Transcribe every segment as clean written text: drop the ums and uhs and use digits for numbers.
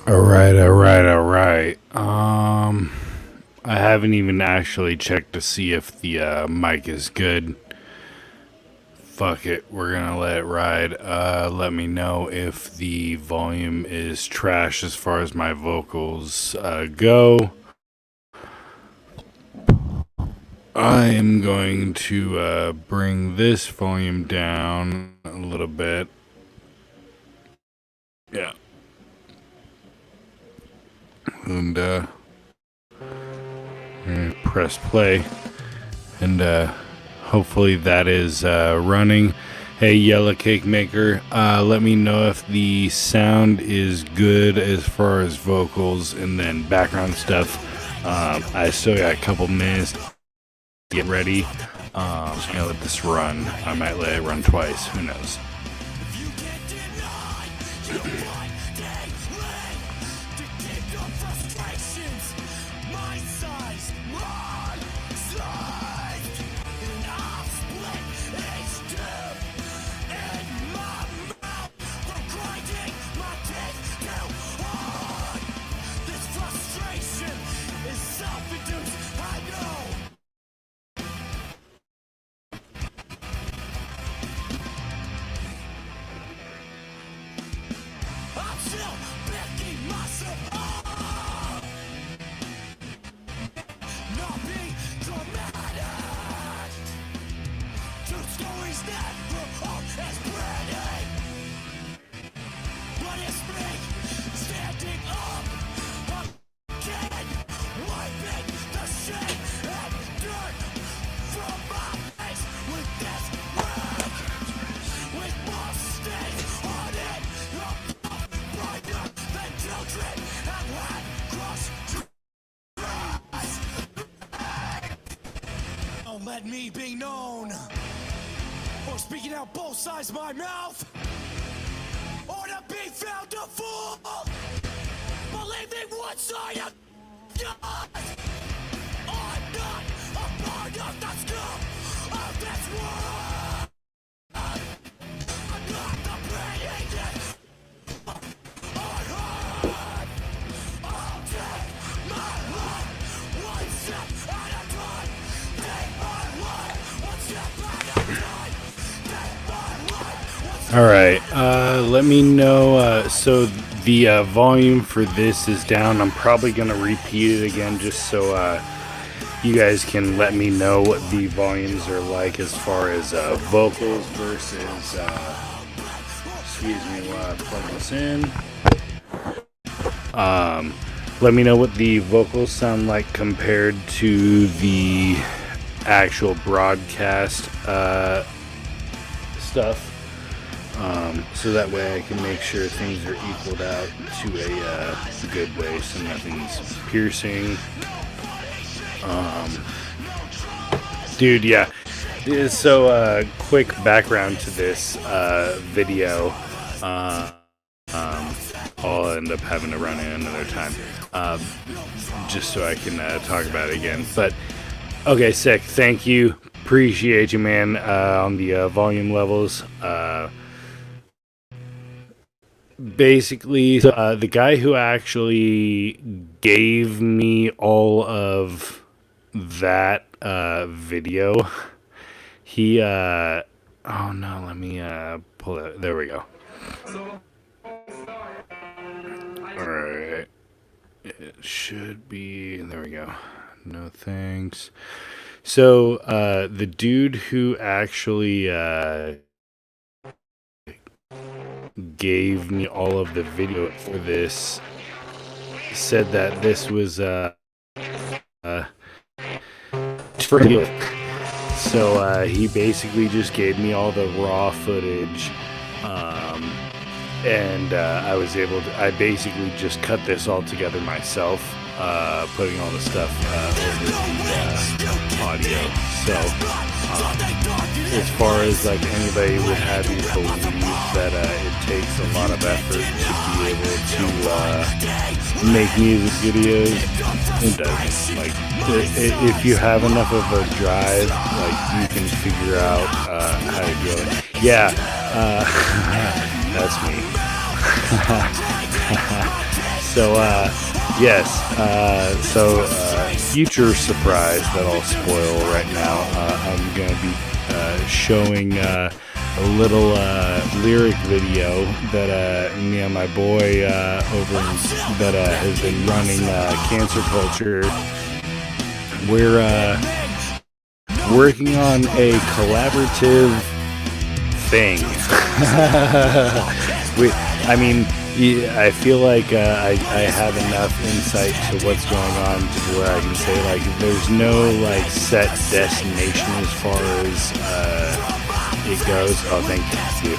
All right. I haven't even actually checked to see if the mic is good. Fuck it, we're gonna let it ride. Let me know if the volume is trash as far as my vocals go. I am going to bring this volume down a little bit. Yeah. And press play. And hopefully that is running. Hey, Yellow Cake Maker, let me know if the sound is good as far as vocals and then background stuff. I still got a couple minutes to get ready. I'm gonna let this run. I might let it run twice. Who knows? Let me be known for speaking out both sides of my mouth, or to be found a fool, believing one side of God. I'm not a part of the scum of this world. I'm not the created. I heard. I'll take my life one step at a time. All right, let me know. So the volume for this is down. I'm probably going to repeat it again just so you guys can let me know what the volumes are like as far as vocals versus, excuse me while I plug this in. Let me know what the vocals sound like compared to the actual broadcast stuff. So that way I can make sure things are equaled out to a good way, so nothing's piercing. Dude, yeah. So, quick background to this video. I'll end up having to run in another time, just so I can talk about it again. But okay, sick. Thank you. Appreciate you, man. On the volume levels. Basically, the guy who actually gave me all of that video, he oh no, let me pull it. There we go. Alright, it should be, there we go. No thanks. So the dude who actually gave me all of the video for this said that this was for you. So he basically just gave me all the raw footage, and I basically just cut this all together myself, putting all the stuff over the audio. So as far as like anybody would have you believe that it takes a lot of effort to be able to make music videos, it doesn't. Like if you have enough of a drive, like you can figure out how to do it. Yeah, that's me. So, yes. Future surprise that I'll spoil right now. I'm going to be showing a little lyric video that me and my boy over that has been running Cancer Culture. We're working on a collaborative thing. I feel like I have enough insight to what's going on to where I can say, like, there's no, like, set destination as far as it goes. Oh, thank you.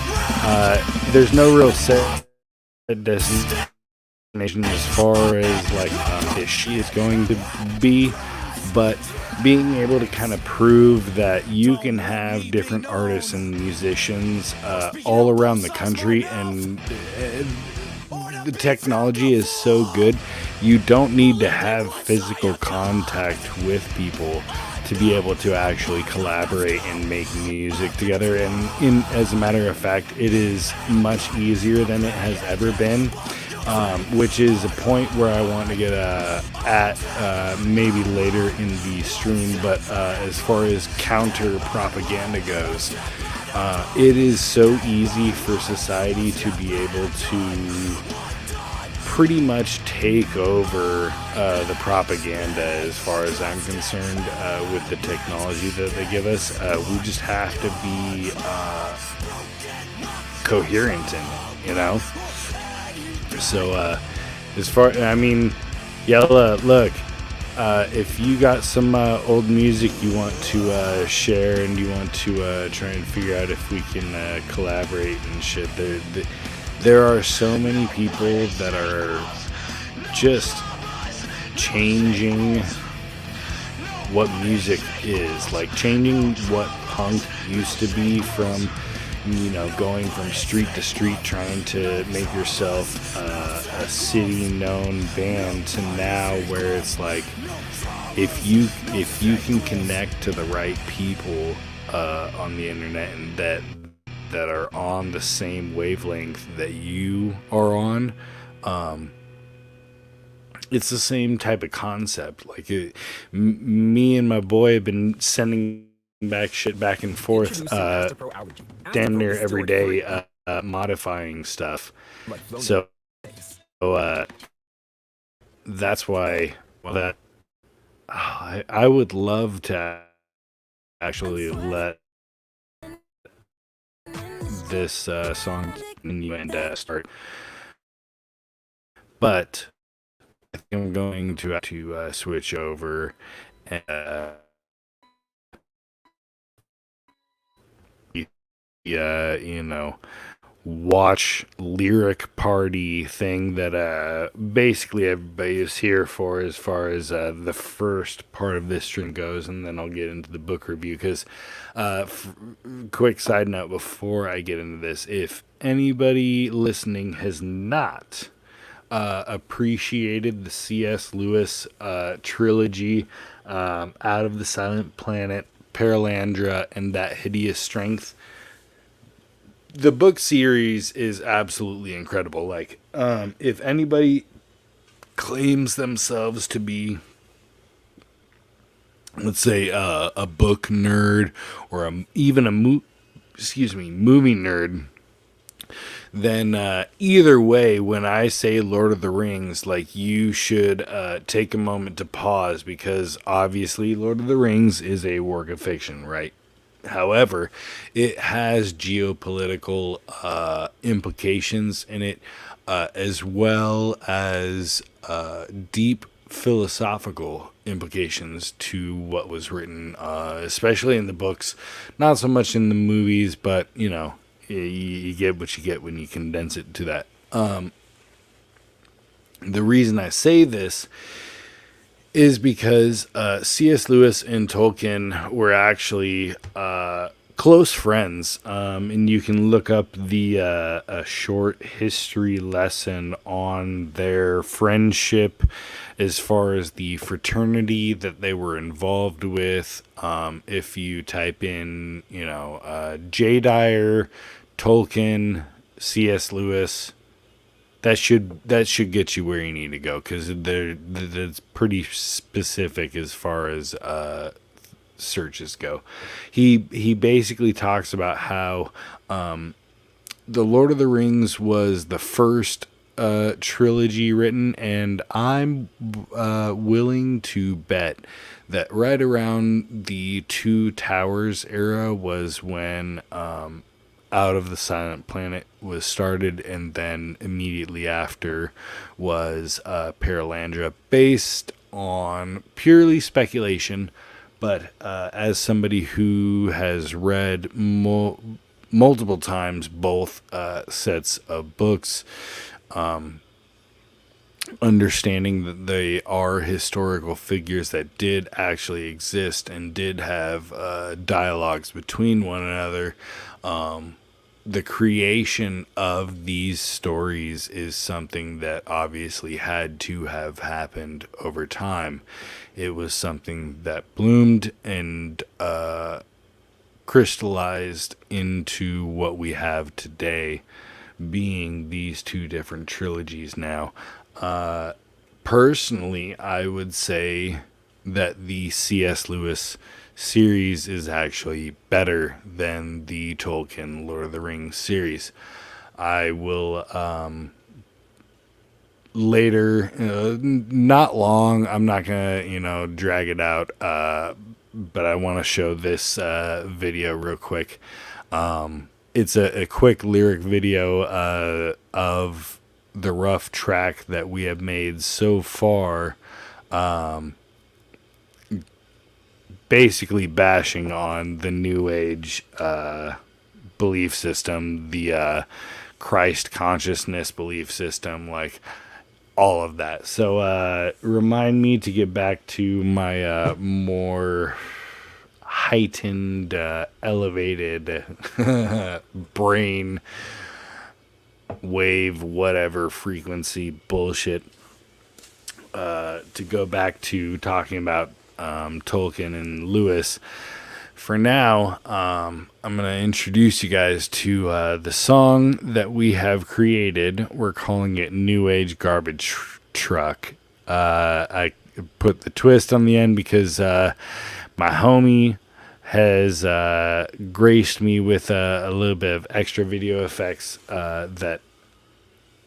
There's no real set destination as far as, like, she is going to be, but being able to kind of prove that you can have different artists and musicians all around the country, and the technology is so good, you don't need to have physical contact with people to be able to actually collaborate and make music together. And as a matter of fact, it is much easier than it has ever been. Which is a point where I want to get at maybe later in the stream. But as far as counter propaganda goes, it is so easy for society to be able to pretty much take over the propaganda as far as I'm concerned with the technology that they give us. We just have to be coherent in it, you know? So, as far, I mean, Yella, look, if you got some old music you want to share and you want to try and figure out if we can collaborate and shit, there are so many people that are just changing what music is, like changing what punk used to be from, you know, going from street to street trying to make yourself a city known band to now where it's like if you can connect to the right people on the internet and that are on the same wavelength that you are on, it's the same type of concept. Like me and my boy have been sending back and forth damn near every day, modifying stuff. So that's why that I would love to actually let this song continue and start, but I think I'm going to have to switch over and you know, watch lyric party thing that basically everybody is here for as far as the first part of this stream goes, and then I'll get into the book review. Because quick side note before I get into this, if anybody listening has not appreciated the C.S. Lewis trilogy, Out of the Silent Planet, Perelandra, and That Hideous Strength, the book series is absolutely incredible. Like, if anybody claims themselves to be, let's say, a book nerd or even a movie nerd, then either way, when I say Lord of the Rings, like, you should take a moment to pause, because obviously Lord of the Rings is a work of fiction, right? However, it has geopolitical implications in it, as well as deep philosophical implications to what was written, especially in the books. Not so much in the movies, but, you know, you get what you get when you condense it to that. The reason I say this is because C.S. Lewis and Tolkien were actually close friends, and you can look up the a short history lesson on their friendship as far as the fraternity that they were involved with. If you type in, you know, J. Dyer, Tolkien, C.S. Lewis, that should get you where you need to go, because that's pretty specific as far as searches go. He basically talks about how the Lord of the Rings was the first trilogy written, and I'm willing to bet that right around the Two Towers era was when Out of the Silent Planet was started, and then immediately after was Perelandra, based on purely speculation. But as somebody who has read multiple times both sets of books, understanding that they are historical figures that did actually exist and did have dialogues between one another, the creation of these stories is something that obviously had to have happened over time. It was something that bloomed and crystallized into what we have today, being these two different trilogies now. Personally, I would say that the C.S. Lewis series is actually better than the Tolkien Lord of the Rings series. I will later, not long, I'm not gonna drag it out, but I want to show this video real quick. It's a quick lyric video of the rough track that we have made so far, basically bashing on the New Age belief system, the Christ consciousness belief system, like all of that. So remind me to get back to my more heightened, elevated brain wave, whatever frequency bullshit, to go back to talking about Tolkien and Lewis. For now, I'm going to introduce you guys to the song that we have created. We're calling it New Age Garbage Truck. I put the twist on the end because my homie has graced me with a little bit of extra video effects that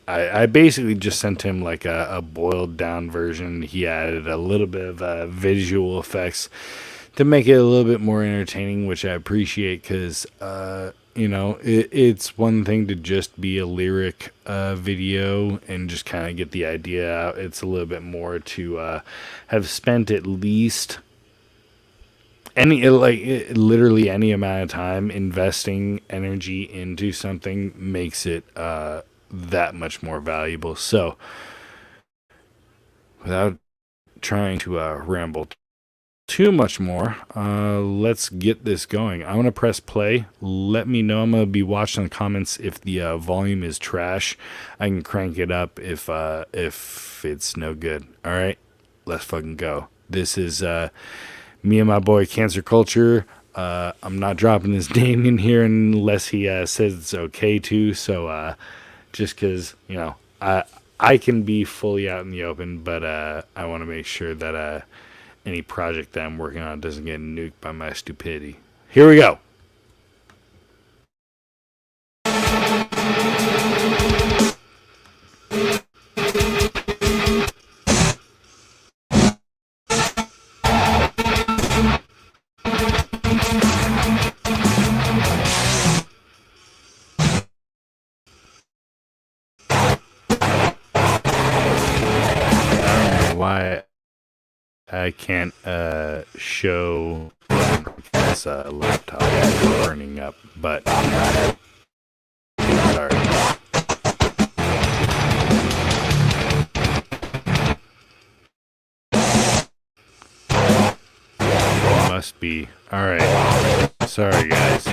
I basically just sent him like a boiled down version. He added a little bit of visual effects to make it a little bit more entertaining, which I appreciate, because it's one thing to just be a lyric video and just kind of get the idea out. It's a little bit more to have spent at least literally any amount of time investing energy into something makes it that much more valuable. So without trying to ramble too much more, let's get this going. I'm gonna press play. Let me know. I'm gonna be watching the comments. If the volume is trash, I can crank it up if it's no good. All right, let's fucking go. This is me and my boy Cancer Culture. I'm not dropping his name in here unless he says it's okay to. So just because I can be fully out in the open, but I want to make sure that any project that I'm working on doesn't get nuked by my stupidity. Here we go. Why I can't show this laptop burning up, but sorry. Must be. All right. Sorry, guys.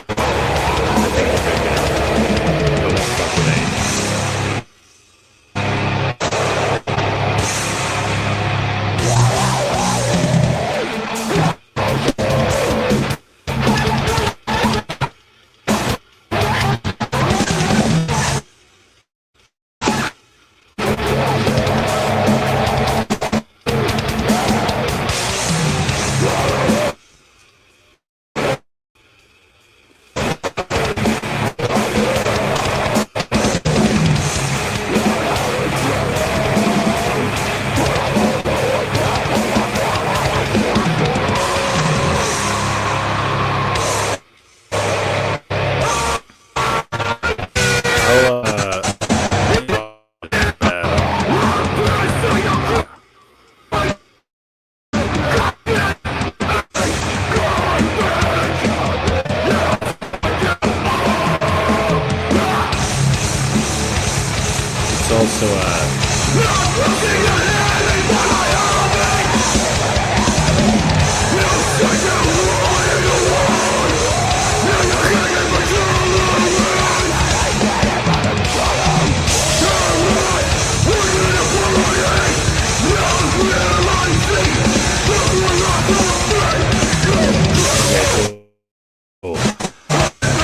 Cool.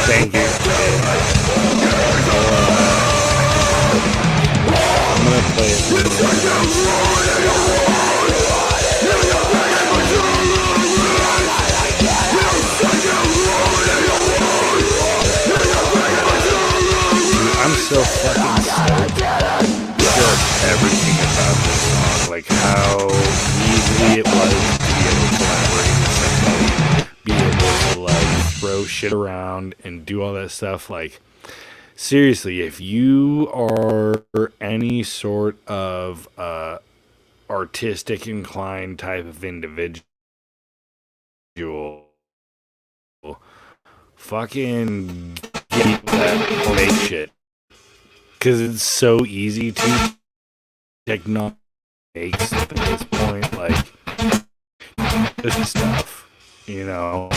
Thank you. I'm gonna play it. I'm so fucking stoked. Just everything about this song, like how easy it was to be able to collaborate with somebody, be able to like throw shit around and do all that stuff. Like seriously, if you are any sort of artistic inclined type of individual, fucking get that make shit. Because it's so easy to technology makes at this point, like this stuff, you know.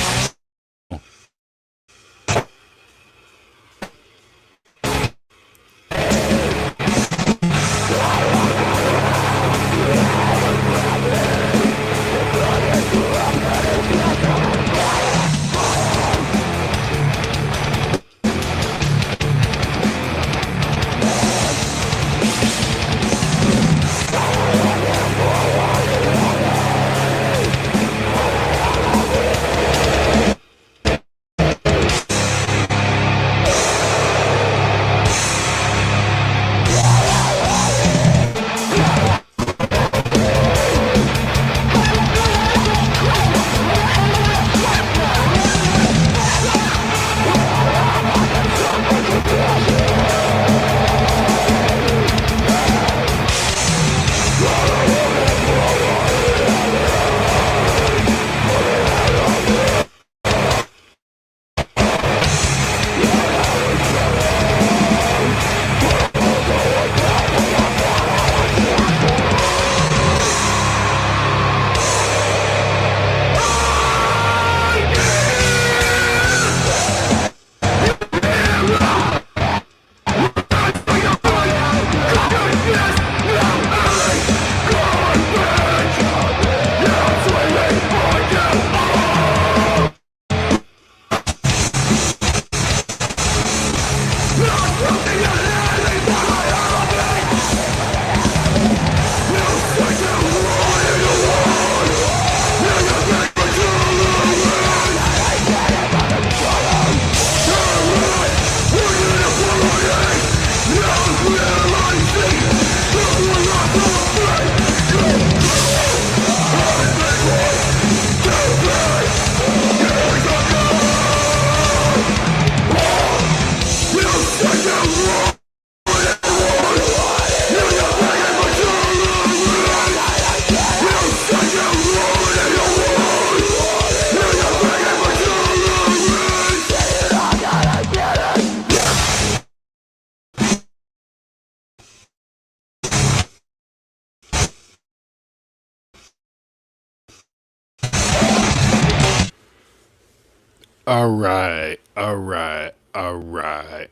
All right.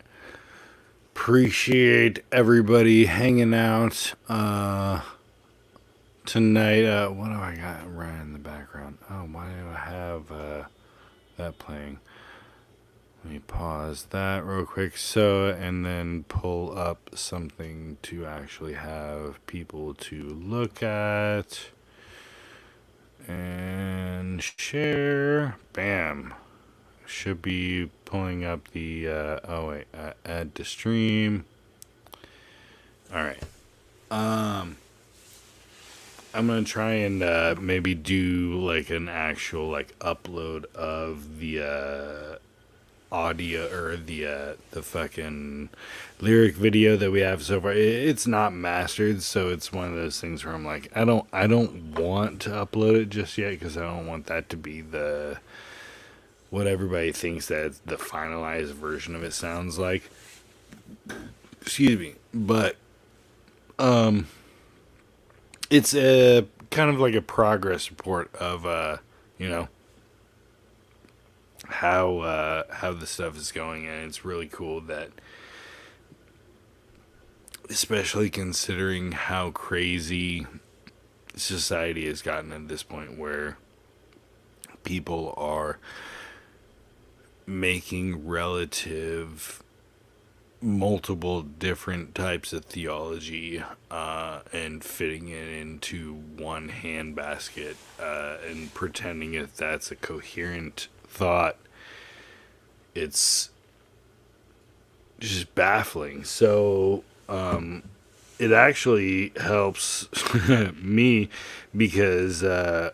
Appreciate everybody hanging out tonight. What do I got right in the background? Oh, why do I have that playing? Let me pause that real quick. So, and then pull up something to actually have people to look at and share. Bam. Should be pulling up the add to stream. All right. I'm gonna try and maybe do like an actual like upload of the audio or the fucking lyric video that we have so far. It's not mastered, so it's one of those things where I'm like, I don't want to upload it just yet because I don't want that to be the what everybody thinks that the finalized version of it sounds like. Excuse me, but It's a kind of like a progress report of you know how the stuff is going, and it's really cool that, especially considering how crazy society has gotten at this point, where people are making relative multiple different types of theology and fitting it into one handbasket and pretending if that's a coherent thought. It's just baffling. So it actually helps me because one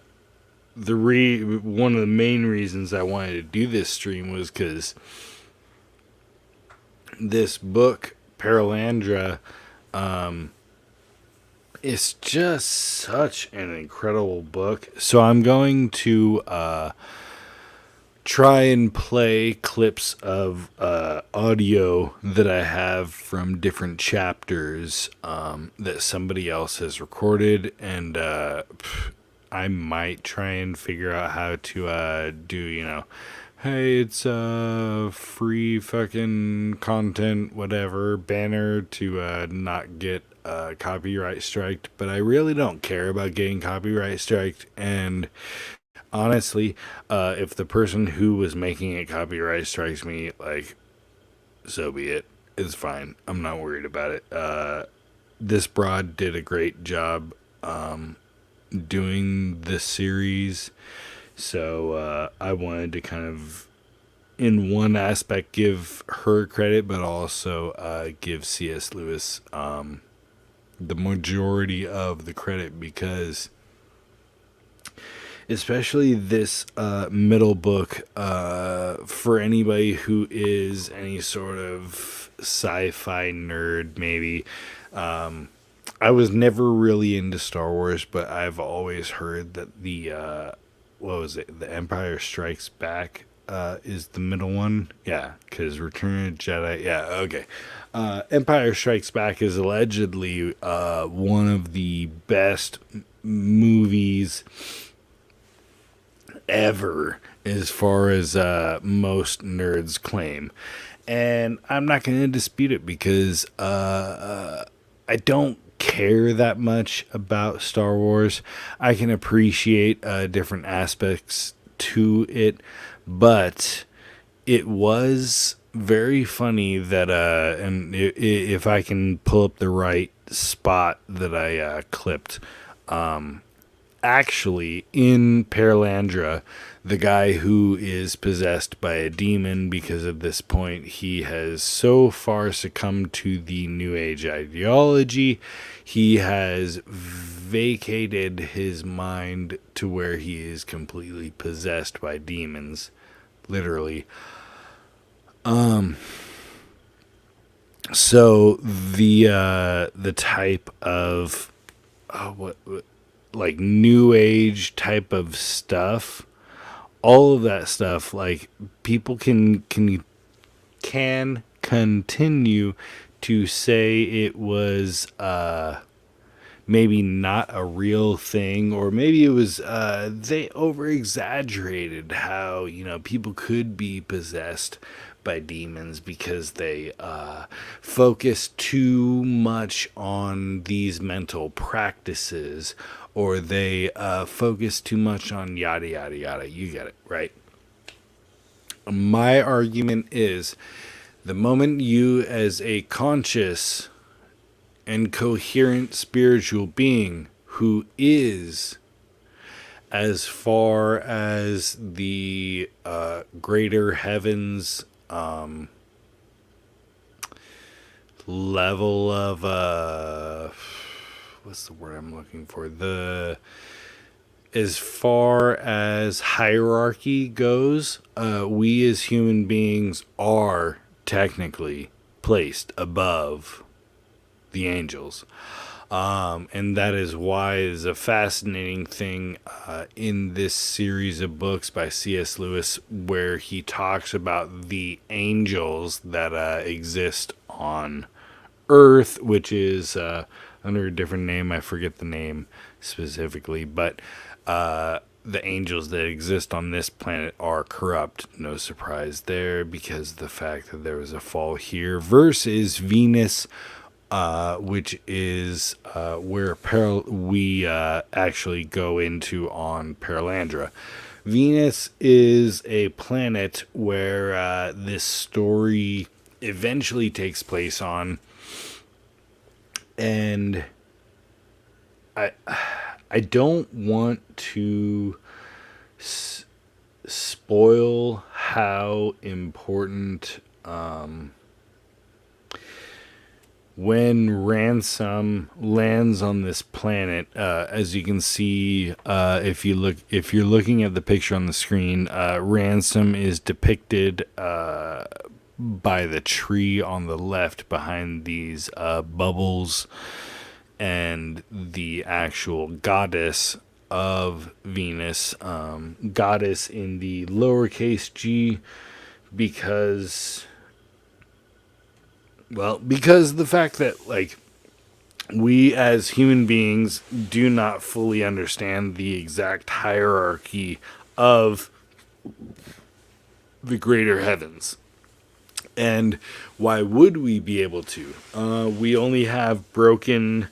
of the main reasons I wanted to do this stream was because this book, Perelandra, is just such an incredible book. So I'm going to try and play clips of audio that I have from different chapters that somebody else has recorded, and I might try and figure out how to do, hey, it's free fucking content, whatever, banner to not get copyright striked. But I really don't care about getting copyright striked. And honestly, if the person who was making it copyright strikes me, like, so be it. It's fine. I'm not worried about it. This broad did a great job doing the series. So I wanted to kind of, in one aspect, give her credit, but also give C.S. Lewis the majority of the credit, because especially this middle book, for anybody who is any sort of sci-fi nerd, maybe. I was never really into Star Wars, but I've always heard that the what was it? The Empire Strikes Back is the middle one. Yeah, because Return of the Jedi. Yeah, okay. Empire Strikes Back is allegedly one of the best movies ever, as far as most nerds claim. And I'm not going to dispute it, because I don't care that much about Star Wars. I can appreciate different aspects to it, but it was very funny that and if I can pull up the right spot that I clipped, actually in Perelandra, the guy who is possessed by a demon, because at this point he has so far succumbed to the New Age ideology, he has vacated his mind to where he is completely possessed by demons, literally. So the type of what like New Age type of stuff, all of that stuff, like, people can continue to say it was maybe not a real thing, or maybe it was they over exaggerated how people could be possessed by demons because they focus too much on these mental practices, or they focus too much on yada yada yada. You get it, right? My argument is, the moment you, as a conscious and coherent spiritual being who is, as far as the greater heavens level of what's the word I'm looking for, as far as hierarchy goes, we as human beings are technically placed above the angels. And that is why it is a fascinating thing in this series of books by C.S. Lewis, where he talks about the angels that exist on Earth, which is under a different name. I forget the name specifically, but the angels that exist on this planet are corrupt. No surprise there, because of the fact that there was a fall here, versus Venus, which is where we actually go into on Perelandra. Venus is a planet where this story eventually takes place on, and I don't want to spoil how important when Ransom lands on this planet. As you can see, if you're looking at the picture on the screen, Ransom is depicted by the tree on the left behind these bubbles, and the actual goddess of Venus, goddess in the lowercase g, because the fact that, like, we as human beings do not fully understand the exact hierarchy of the greater heavens. And why would we be able to? We only have broken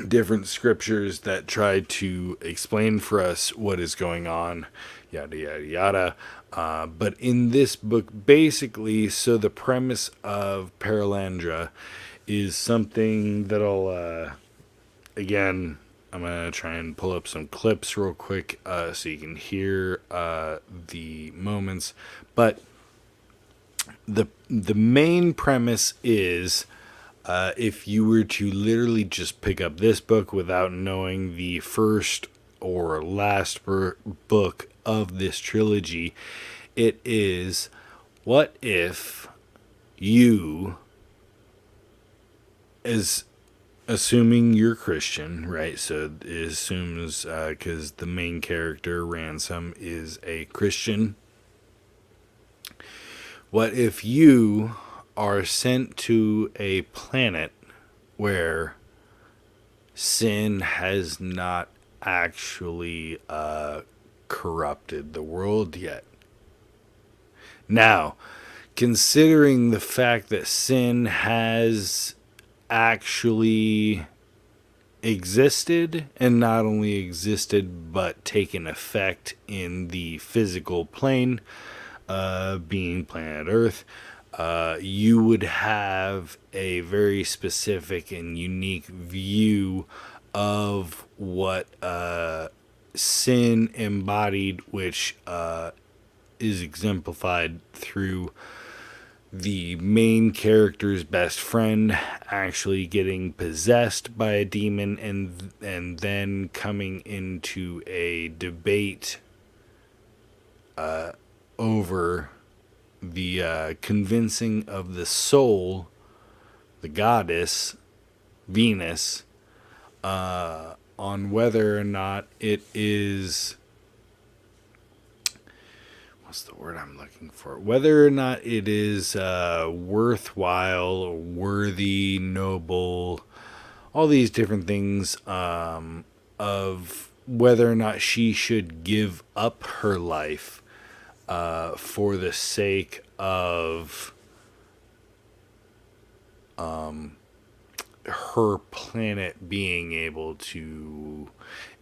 different scriptures that try to explain for us what is going on, yada, yada, yada. But in this book, basically, so the premise of Perelandra is something that'll, again, I'm going to try and pull up some clips real quick so you can hear the moments. But the main premise is, if you were to literally just pick up this book without knowing the first or last book of this trilogy, it is, what if you, as assuming you're Christian, right? So it assumes, because the main character, Ransom, is a Christian. What if you are sent to a planet where sin has not actually corrupted the world yet? Now, considering the fact that sin has actually existed, and not only existed but taken effect in the physical plane, being planet Earth, you would have a very specific and unique view of what sin embodied, which is exemplified through the main character's best friend actually getting possessed by a demon, and then coming into a debate over the convincing of the soul, the goddess Venus, on whether or not it is, what's the word I'm looking for? Whether or not it is worthwhile, worthy, noble, all these different things, of whether or not she should give up her life for the sake of her planet being able to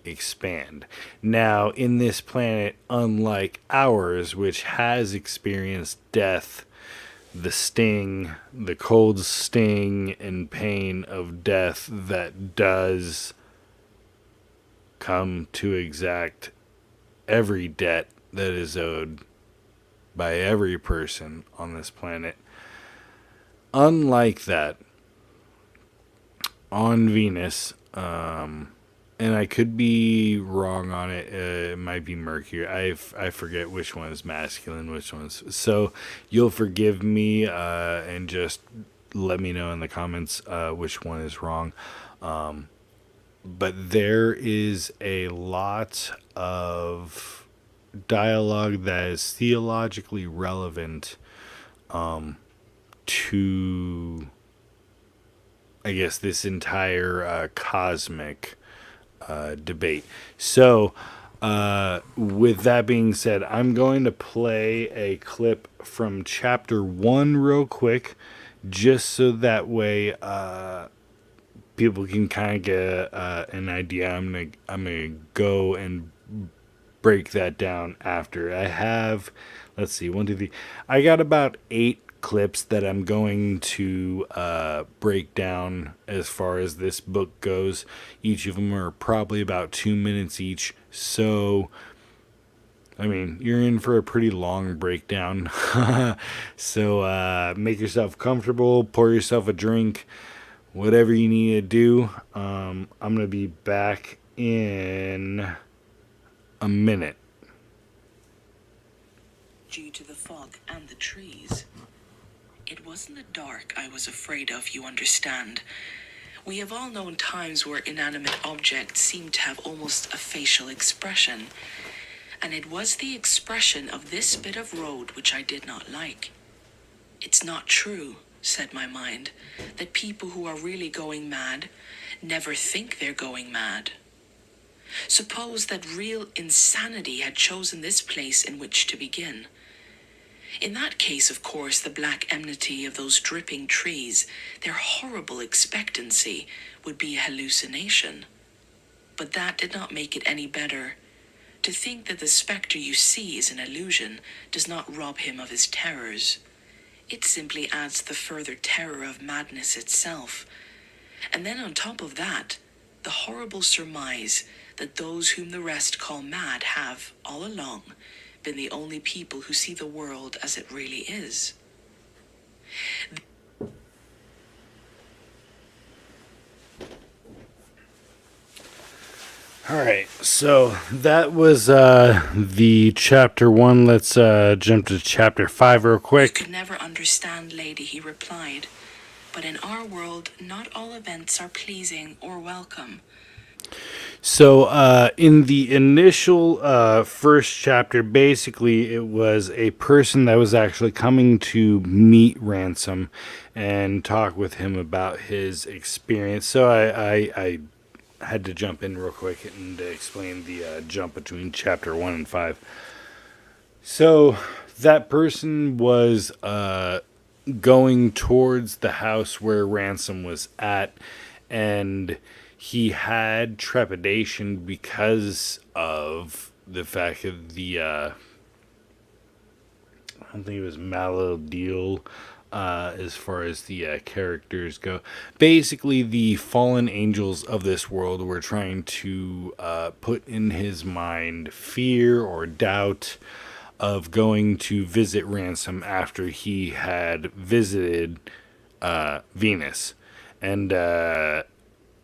expand. Now, in this planet, unlike ours, which has experienced death, the sting, the cold sting and pain of death that does come to exact every debt that is owed by every person on this planet. Unlike that, on Venus, and I could be wrong on it, it might be Mercury. I forget which one is masculine, which one's. So you'll forgive me and just let me know in the comments which one is wrong. But there is a lot of dialogue that is theologically relevant to I guess, this entire cosmic debate. So, with that being said, I'm going to play a clip from chapter 1 real quick, just so that way people can kind of get an idea. I'm gonna go and break that down after. I have, let's see, one, two, three. I got about 8 clips that I'm going to break down as far as this book goes. Each of them are probably about 2 minutes each. So, I mean, you're in for a pretty long breakdown. So, make yourself comfortable, pour yourself a drink, whatever you need to do. I'm going to be back in a minute. Due to the fog and the trees. It wasn't the dark I was afraid of, you understand. We have all known times where inanimate objects seem to have almost a facial expression. And it was the expression of this bit of road which I did not like. It's not true, said my mind, that people who are really going mad never think they're going mad. Suppose that real insanity had chosen this place in which to begin. In that case, of course, the black enmity of those dripping trees, their horrible expectancy, would be a hallucination. But that did not make it any better. To think that the spectre you see is an illusion does not rob him of his terrors. It simply adds the further terror of madness itself. And then on top of that, the horrible surmise that those whom the rest call mad have, all along, been the only people who see the world as it really is. All right, so that was the chapter 1. Let's jump to chapter 5 real I quick. could never understand, lady, he replied. But in our world, not all events are pleasing or welcome. So, in the initial first chapter, basically, it was a person that was actually coming to meet Ransom and talk with him about his experience. So, I had to jump in real quick and explain the jump between chapter 1 and 5. So, that person was going towards the house where Ransom was at, and he had trepidation because of the fact that I don't think it was Malodil, as far as the characters go. Basically, the fallen angels of this world were trying to put in his mind fear or doubt of going to visit Ransom after he had visited Venus. And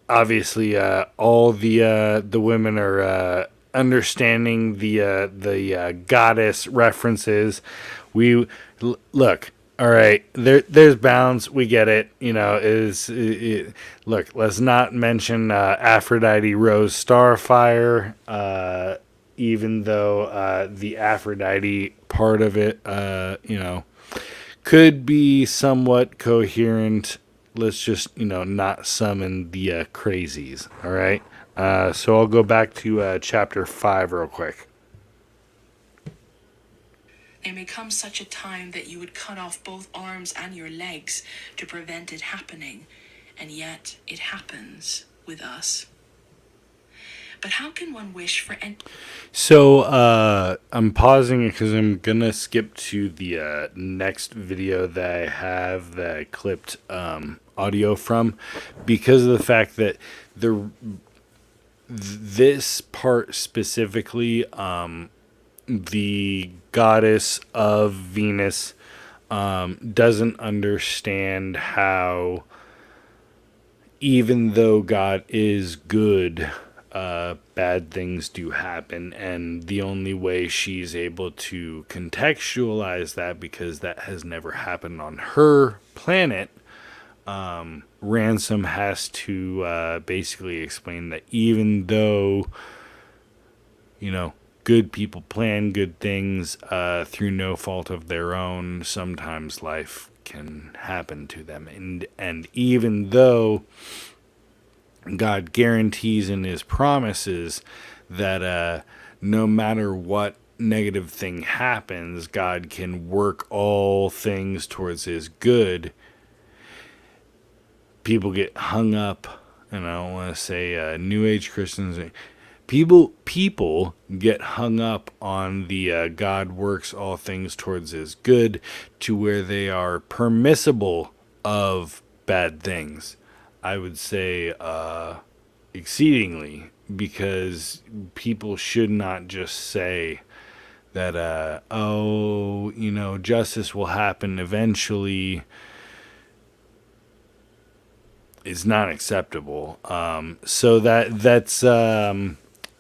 obviously, all the women are understanding the goddess references. Look. All right, there's bounds. We get it. You know, look. Let's not mention Aphrodite Rose Starfire. Even though the Aphrodite part of it, could be somewhat coherent. Let's just, not summon the crazies. All right. So I'll go back to chapter 5 real quick. There may come such a time that you would cut off both arms and your legs to prevent it happening, and yet it happens with us. But how can one wish for any... So I'm pausing it because I'm gonna skip to the next video that I have that I clipped audio from, because of the fact that this part specifically, the goddess of Venus doesn't understand how, even though God is good, bad things do happen, and the only way she's able to contextualize that, because that has never happened on her planet, Ransom has to basically explain that even though, good people plan good things through no fault of their own. Sometimes life can happen to them, and even though God guarantees in his promises that no matter what negative thing happens, God can work all things towards his good. People get hung up, and I don't want to say New Age Christians. People get hung up on the God works all things towards his good, to where they are permissible of bad things. I would say exceedingly, because people should not just say that, justice will happen eventually. Is not acceptable. So that's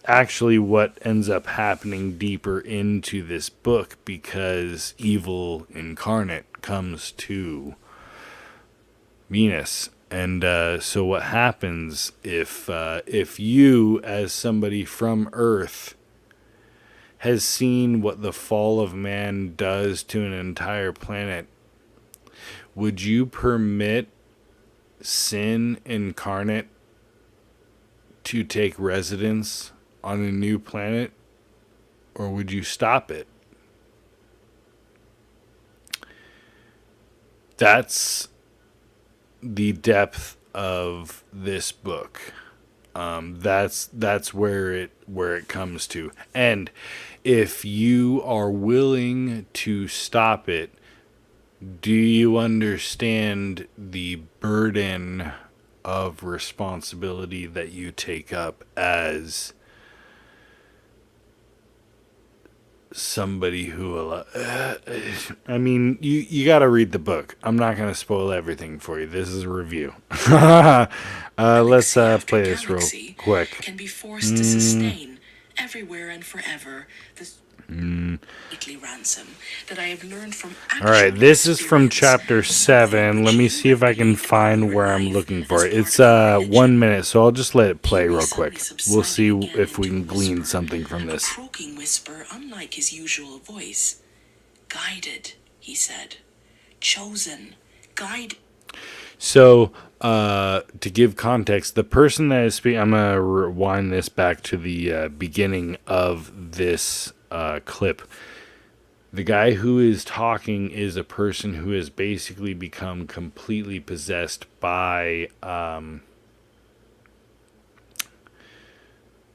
actually what ends up happening deeper into this book, because evil incarnate comes to Venus. And so what happens if you, as somebody from Earth, has seen what the fall of man does to an entire planet, would you permit sin incarnate to take residence on a new planet, or would you stop it? That's the depth of this book. That's where it comes to. And if you are willing to stop it, do you understand the burden of responsibility that you take up as somebody who I mean, you got to read the book. I'm not going to spoil everything for you. This is a review. Let's play this real quick. Can be forced to sustain everywhere and forever the weekly ransom that I have learned from. All right, this is from chapter 7. Let me see if I can find where I'm looking for it. It's 1 minute, so I'll just let it play real quick. We'll see if we can glean something from this. A croaking whisper, unlike his usual voice. Guided, he said. Chosen. Guide. So, to give context, the person that is speaking, I'm going to rewind this back to the beginning of this clip. The guy who is talking is a person who has basically become completely possessed by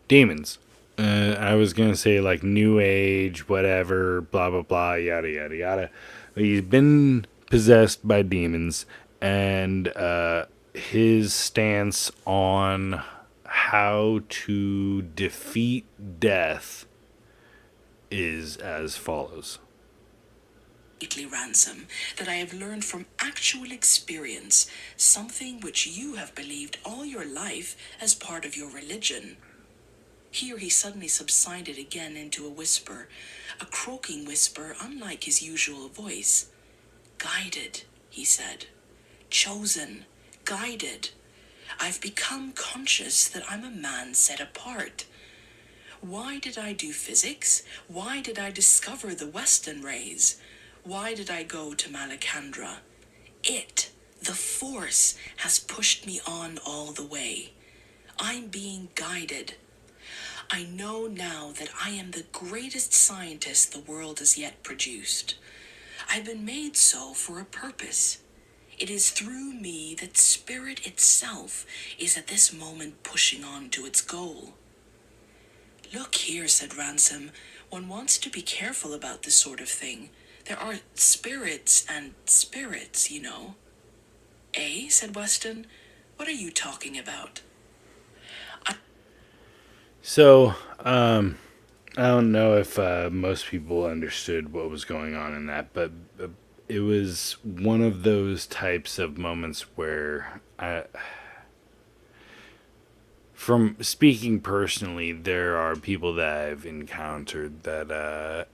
demons. I was going to say like New Age, whatever, blah, blah, blah, yada, yada, yada. He's been possessed by demons, and his stance on how to defeat death is as follows. Ransom that I have learned from actual experience, something which you have believed all your life as part of your religion. Here he suddenly subsided again into a whisper, a croaking whisper unlike his usual voice. Guided, he said. Chosen, guided. I've become conscious that I'm a man set apart. Why did I do physics? Why did I discover the Western rays? Why did I go to Malacandra? It, the force, has pushed me on all the way. I'm being guided. I know now that I am the greatest scientist the world has yet produced. I've been made so for a purpose. It is through me that spirit itself is at this moment pushing on to its goal. Look here, said Ransom, one wants to be careful about this sort of thing. There are spirits and spirits, you know. Eh, said Weston, what are you talking about? So, I don't know if most people understood what was going on in that, but it was one of those types of moments where from speaking personally, there are people that I've encountered that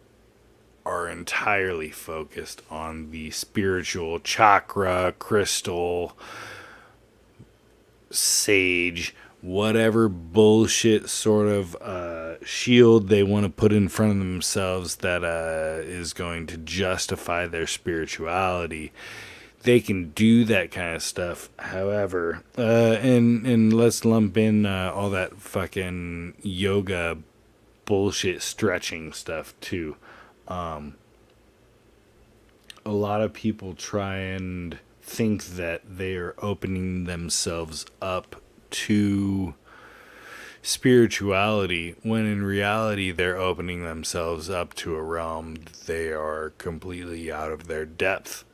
are entirely focused on the spiritual chakra, crystal, sage, whatever bullshit sort of shield they want to put in front of themselves that is going to justify their spirituality. They can do that kind of stuff. However, and let's lump in all that fucking yoga bullshit stretching stuff too. A lot of people try and think that they are opening themselves up to spirituality, when in reality they're opening themselves up to a realm they are completely out of their depth.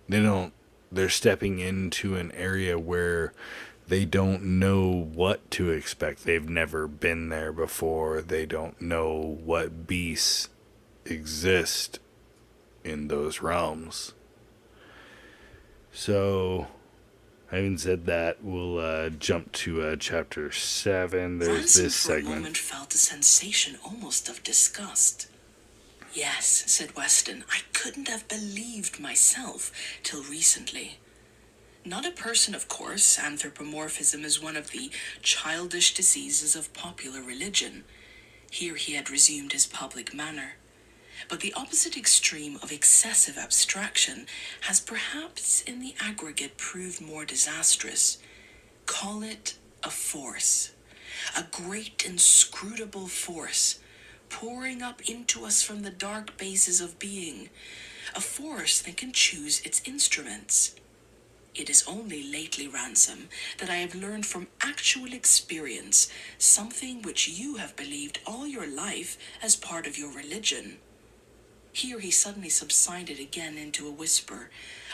They're stepping into an area where they don't know what to expect. They've never been there before. They don't know what beasts exist in those realms. So, having said that, we'll jump to chapter 7. There's Ransom this for a segment. moment felt a sensation almost of disgust. Yes, said Weston, I couldn't have believed myself till recently. Not a person, of course. Anthropomorphism is one of the childish diseases of popular religion. Here he had resumed his public manner. But the opposite extreme of excessive abstraction has perhaps in the aggregate proved more disastrous. Call it a force. A great inscrutable force pouring up into us from the dark bases of being. A force that can choose its instruments. It is only lately, Ransom, that I have learned from actual experience something which you have believed all your life as part of your religion. Here he suddenly subsided again into a whisper,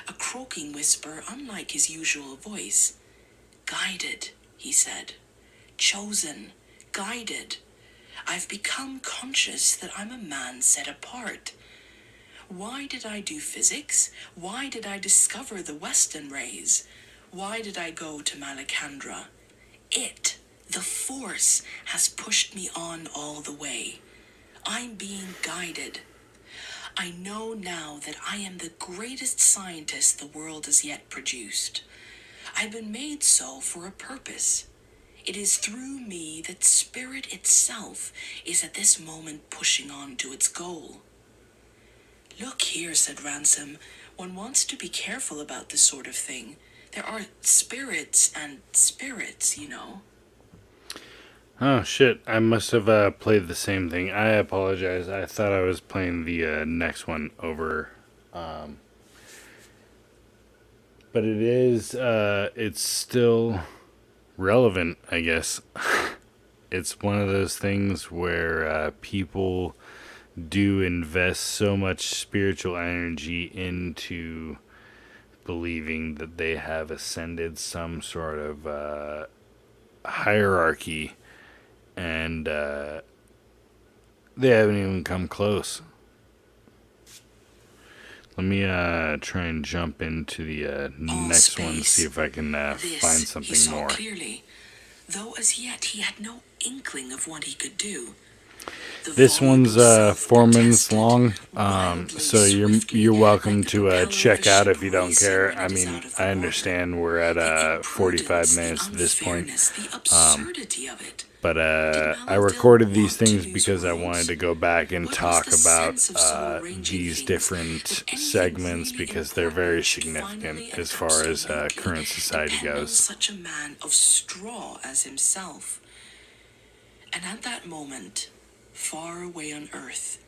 a croaking whisper unlike his usual voice. Guided, he said. Chosen, guided. I've become conscious that I'm a man set apart. Why did I do physics? Why did I discover the Weston rays? Why did I go to Malacandra? It, the force, has pushed me on all the way. I'm being guided. I know now that I am the greatest scientist the world has yet produced. I've been made so for a purpose. It is through me that spirit itself is at this moment pushing on to its goal. Look here, said Ransom, one wants to be careful about this sort of thing. There are spirits and spirits, you know. Oh shit, I must have played the same thing. I apologize. I thought I was playing the next one over. But it is, it's still relevant, I guess. It's one of those things where people do invest so much spiritual energy into believing that they have ascended some sort of hierarchy, and they haven't even come close. Let me try and jump into the next space. one, see if I can This find he something saw more. clearly, though as yet he had no inkling of what he could do. The This one's voluble 4 minutes self-protested, long, wildly, so swiftly, you're welcome like the to propeller of check a out ship if you don't racing care. when I it is mean, out of the I water. understand we're at The 45 imprudence, minutes the at this point. unfairness, the absurdity of it. But Did I Mallow recorded these want to things lose because I rules? wanted to go back and What was talk the about sense of so arranging these things different that anything segments really because they're very important should significant finally and as far as absolutely current society depend on goes. such a man of straw as himself? And at that moment, far away on earth,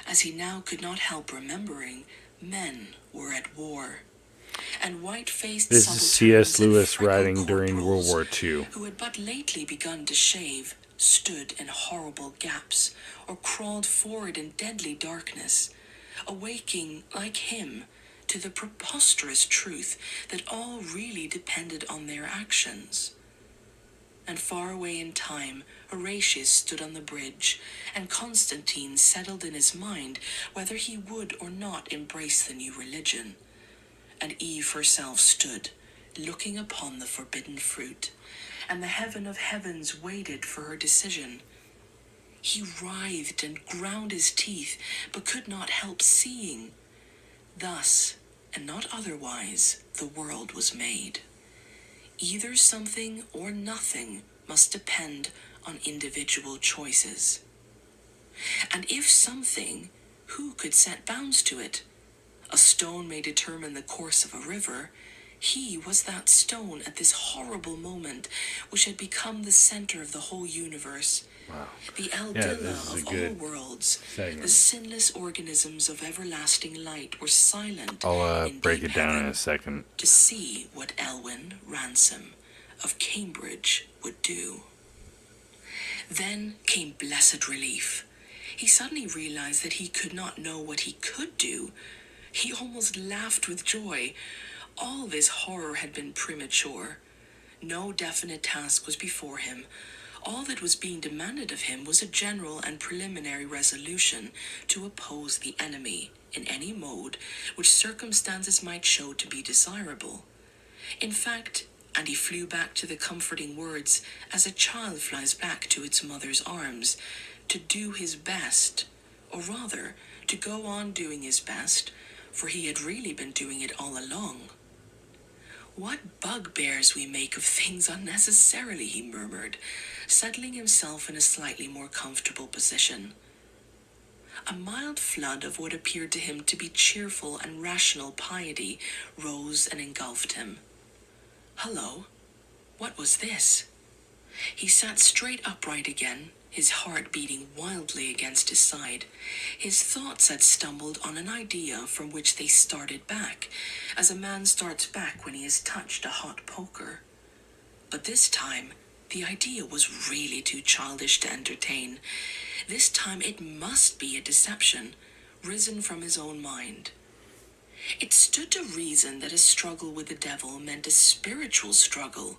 as he now could not help remembering, men were at war. And white-faced This is subalterns C.S. and Lewis freckled writing during World corporals War II. who had but lately begun to shave, stood in horrible gaps, or crawled forward in deadly darkness, awaking, like him, to the preposterous truth that all really depended on their actions. And far away in time, Horatius stood on the bridge, and Constantine settled in his mind whether he would or not embrace the new religion. And Eve herself stood, looking upon the forbidden fruit, and the heaven of heavens waited for her decision. He writhed and ground his teeth, but could not help seeing. Thus, and not otherwise, the world was made. Either something or nothing must depend on individual choices. And if something, who could set bounds to it? A stone may determine the course of a river. He was that stone at this horrible moment, which had become the center of the whole universe. Wow. The Yeah, Aldilla this is a of all good worlds, segment. the sinless organisms of everlasting light were silent I'll in break deep it down in heaven a second. to see what Elwyn Ransom of Cambridge would do. Then came blessed relief. He suddenly realized that he could not know what he could do. He almost laughed with joy. All this horror had been premature. No definite task was before him. All that was being demanded of him was a general and preliminary resolution to oppose the enemy in any mode which circumstances might show to be desirable. In fact, and he flew back to the comforting words as a child flies back to its mother's arms, to do his best, or rather, to go on doing his best, for he had really been doing it all along. What bugbears we make of things unnecessarily, he murmured, settling himself in a slightly more comfortable position. A mild flood of what appeared to him to be cheerful and rational piety rose and engulfed him. Hello, what was this? He sat straight upright again, his heart beating wildly against his side. His thoughts had stumbled on an idea from which they started back, as a man starts back when he has touched a hot poker. But this time, the idea was really too childish to entertain. This time it must be a deception, risen from his own mind. It stood to reason that a struggle with the devil meant a spiritual struggle.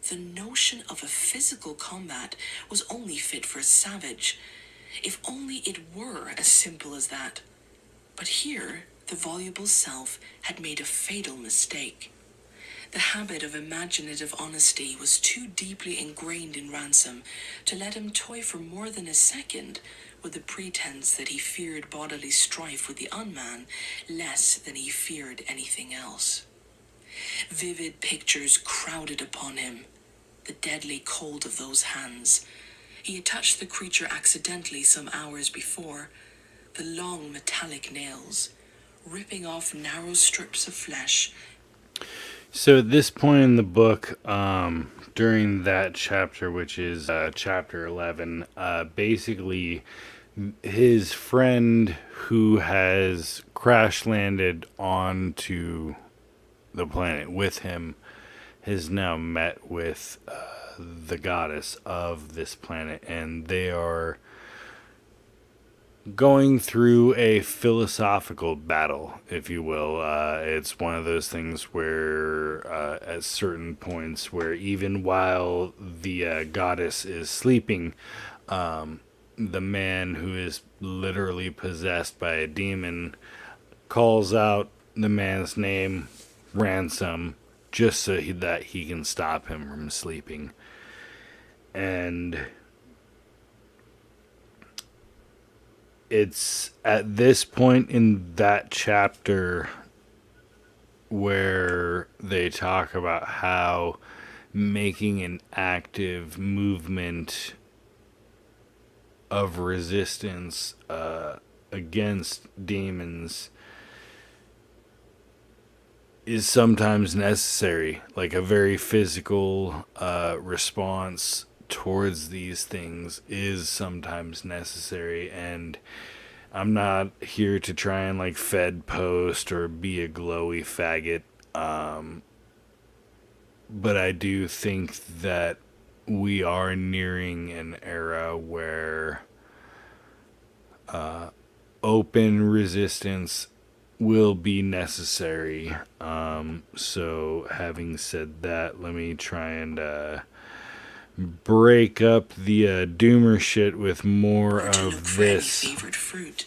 The notion of a physical combat was only fit for a savage. If only it were as simple as that. But here, the voluble self had made a fatal mistake. The habit of imaginative honesty was too deeply ingrained in Ransom to let him toy for more than a second with the pretense that he feared bodily strife with the unman less than he feared anything else. Vivid pictures crowded upon him. The deadly cold of those hands. He had touched the creature accidentally some hours before. The long metallic nails, ripping off narrow strips of flesh. So at this point in the book, during that chapter, which is chapter 11, basically his friend who has crash landed onto the planet with him has now met with the goddess of this planet, and they are going through a philosophical battle, if you will. It's one of those things where at certain points where even while the goddess is sleeping, the man who is literally possessed by a demon calls out the man's name, Ransom, just so that he can stop him from sleeping. And it's at this point in that chapter where they talk about how making an active movement of resistance against demons is sometimes necessary, like a very physical response towards these things is sometimes necessary. And I'm not here to try and like fed post or be a glowy faggot, but I do think that we are nearing an era where open resistance will be necessary. So having said that, let me try and break up the doomer shit with more of this. Favorite fruit.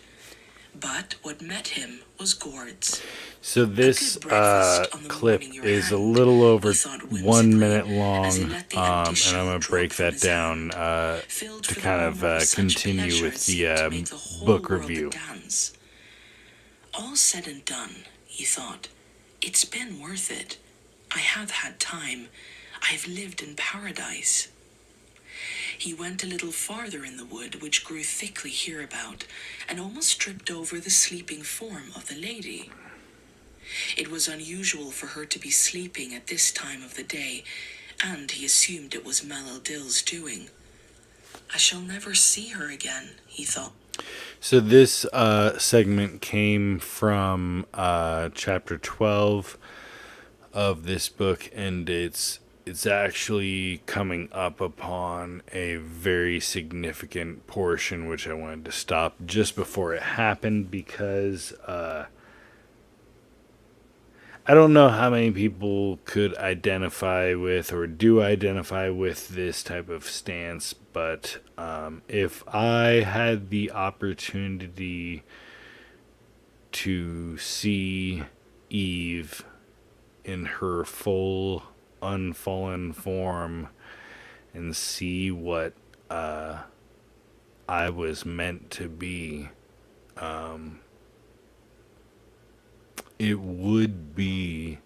But what met him was gourds. So this clip is a little over 1 minute long, and I'm going to break that down to kind of continue with the book review. All said and done, he thought, it's been worth it. I have had time. I've lived in paradise. He went a little farther in the wood, which grew thickly hereabout, and almost stripped over the sleeping form of the lady. It was unusual for her to be sleeping at this time of the day, and he assumed it was Malal Dill's doing. I shall never see her again, he thought. So this segment came from chapter 12 of this book, and it's actually coming up upon a very significant portion, which I wanted to stop just before it happened, because I don't know how many people could identify with or do identify with this type of stance, but if I had the opportunity to see Eve in her full unfallen form and see what I was meant to be, it would be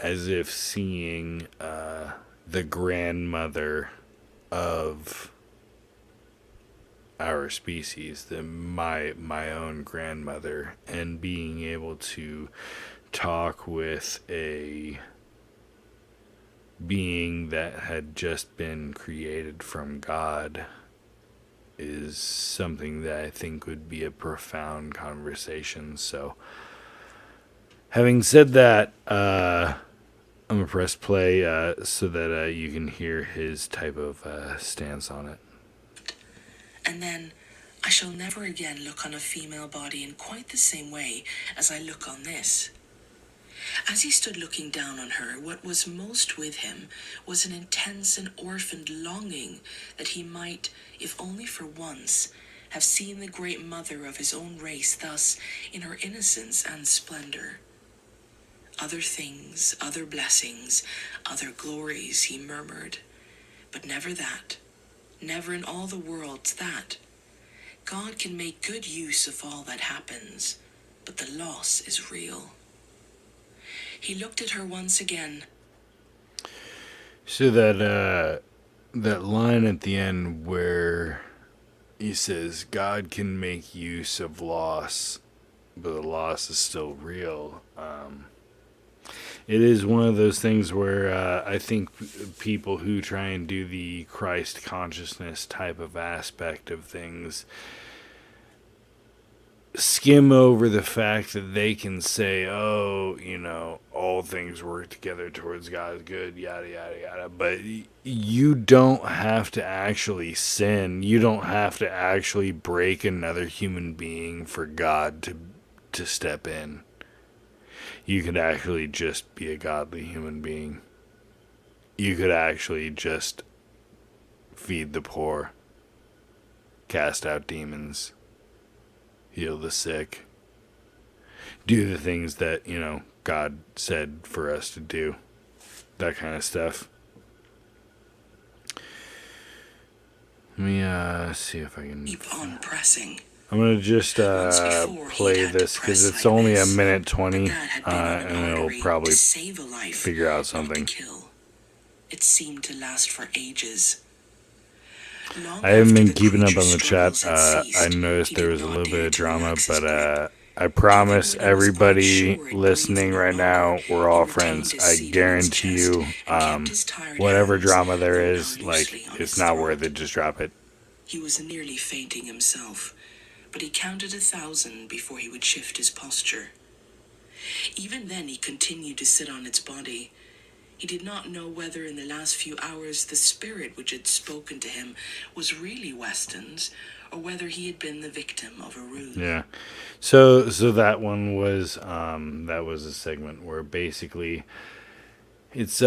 as if seeing the grandmother of our species, my own grandmother, and being able to talk with a being that had just been created from God is something that I think would be a profound conversation. So, having said that, I'm going to press play so that you can hear his type of stance on it. And then, I shall never again look on a female body in quite the same way as I look on this. As he stood looking down on her, what was most with him was an intense and orphaned longing that he might, if only for once, have seen the great mother of his own race thus in her innocence and splendor. Other things, other blessings, other glories, he murmured, but never that, never in all the worlds that. God can make good use of all that happens, but the loss is real. He looked at her once again. So that line at the end where he says, God can make use of loss, but the loss is still real. It is one of those things where I think people who try and do the Christ consciousness type of aspect of things skim over the fact that they can say, oh, all things work together towards God's good, yada, yada, yada. But you don't have to actually sin. You don't have to actually break another human being for God to step in. You could actually just be a godly human being. You could actually just feed the poor, cast out demons, heal the sick, do the things that, God said for us to do. That kind of stuff. Let me see if I can... Keep on pressing. I'm going to just play this because it's only a minute 20 and it'll probably figure out something. It seemed to last for ages. I haven't been keeping up on the chat. I noticed there was a little bit of drama, but I promise everybody listening right now, we're all friends. I guarantee you, whatever drama there is, it's not worth it. Just drop it. He was nearly fainting himself, but he counted 1,000 before he would shift his posture. Even then he continued to sit on its body. He did not know whether in the last few hours the spirit which had spoken to him was really Weston's, or whether he had been the victim of a ruse. Yeah. So that one was that was a segment where basically it's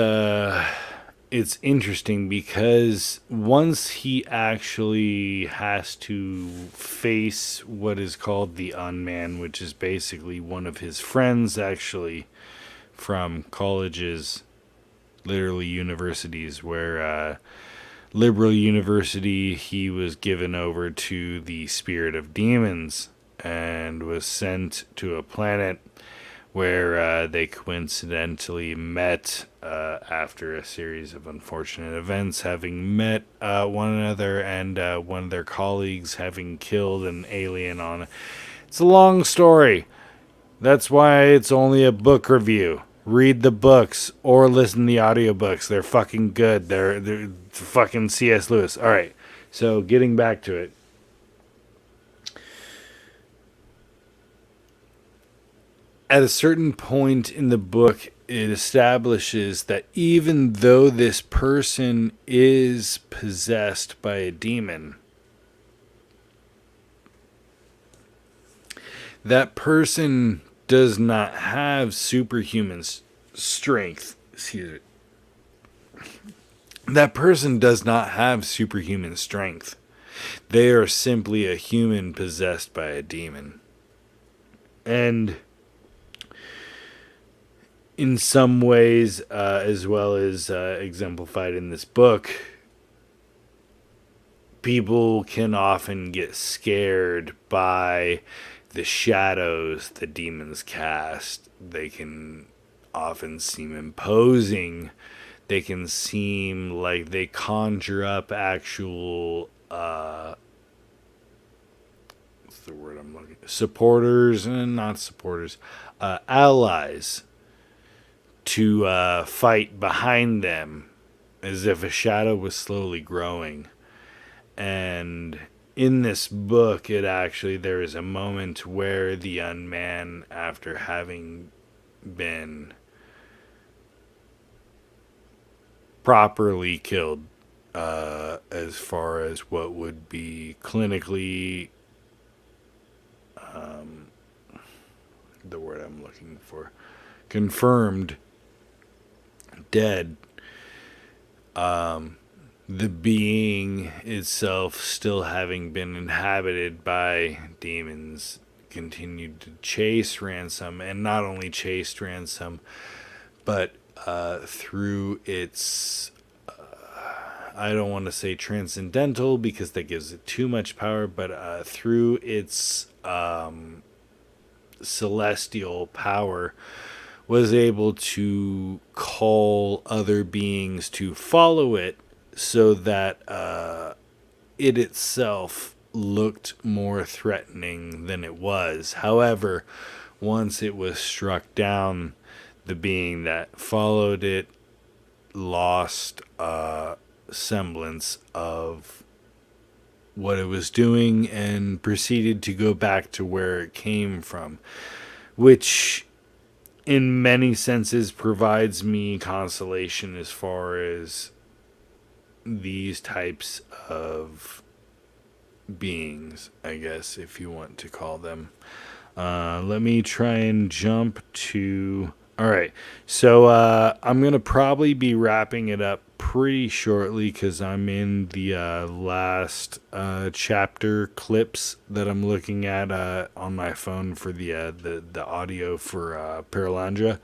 interesting because once he actually has to face what is called the Unman, which is basically one of his friends actually from colleges, literally universities, where liberal university, he was given over to the spirit of demons and was sent to a planet where they coincidentally met after a series of unfortunate events, having met one another and one of their colleagues having killed an alien on. It's a long story. That's why it's only a book review. Read the books or listen to the audiobooks. They're fucking good. They're fucking C.S. Lewis. All right. So getting back to it. At a certain point in the book, it establishes that even though this person is possessed by a demon, that person does not have superhuman strength. Excuse me. That person does not have superhuman strength. They are simply a human possessed by a demon. And in some ways, as well as exemplified in this book, people can often get scared by the shadows the demons cast. They can often seem imposing. They can seem like they conjure up actual what's the word I'm looking for? Supporters and not supporters, allies to fight behind them, as if a shadow was slowly growing. And in this book, there is a moment where the unman, after having been properly killed, as far as what would be clinically, the word I'm looking for, confirmed dead, the being itself, still having been inhabited by demons, continued to chase Ransom, and not only chased Ransom, but through its, I don't want to say transcendental because that gives it too much power, but through its celestial power, was able to call other beings to follow it, so that it itself looked more threatening than it was. However, once it was struck down, the being that followed it lost semblance of what it was doing and proceeded to go back to where it came from, which in many senses provides me consolation as far as these types of beings, I guess, if you want to call them. Let me try and jump to... Alright, so I'm going to probably be wrapping it up pretty shortly because I'm in the last chapter clips that I'm looking at on my phone for the audio for Perelandra.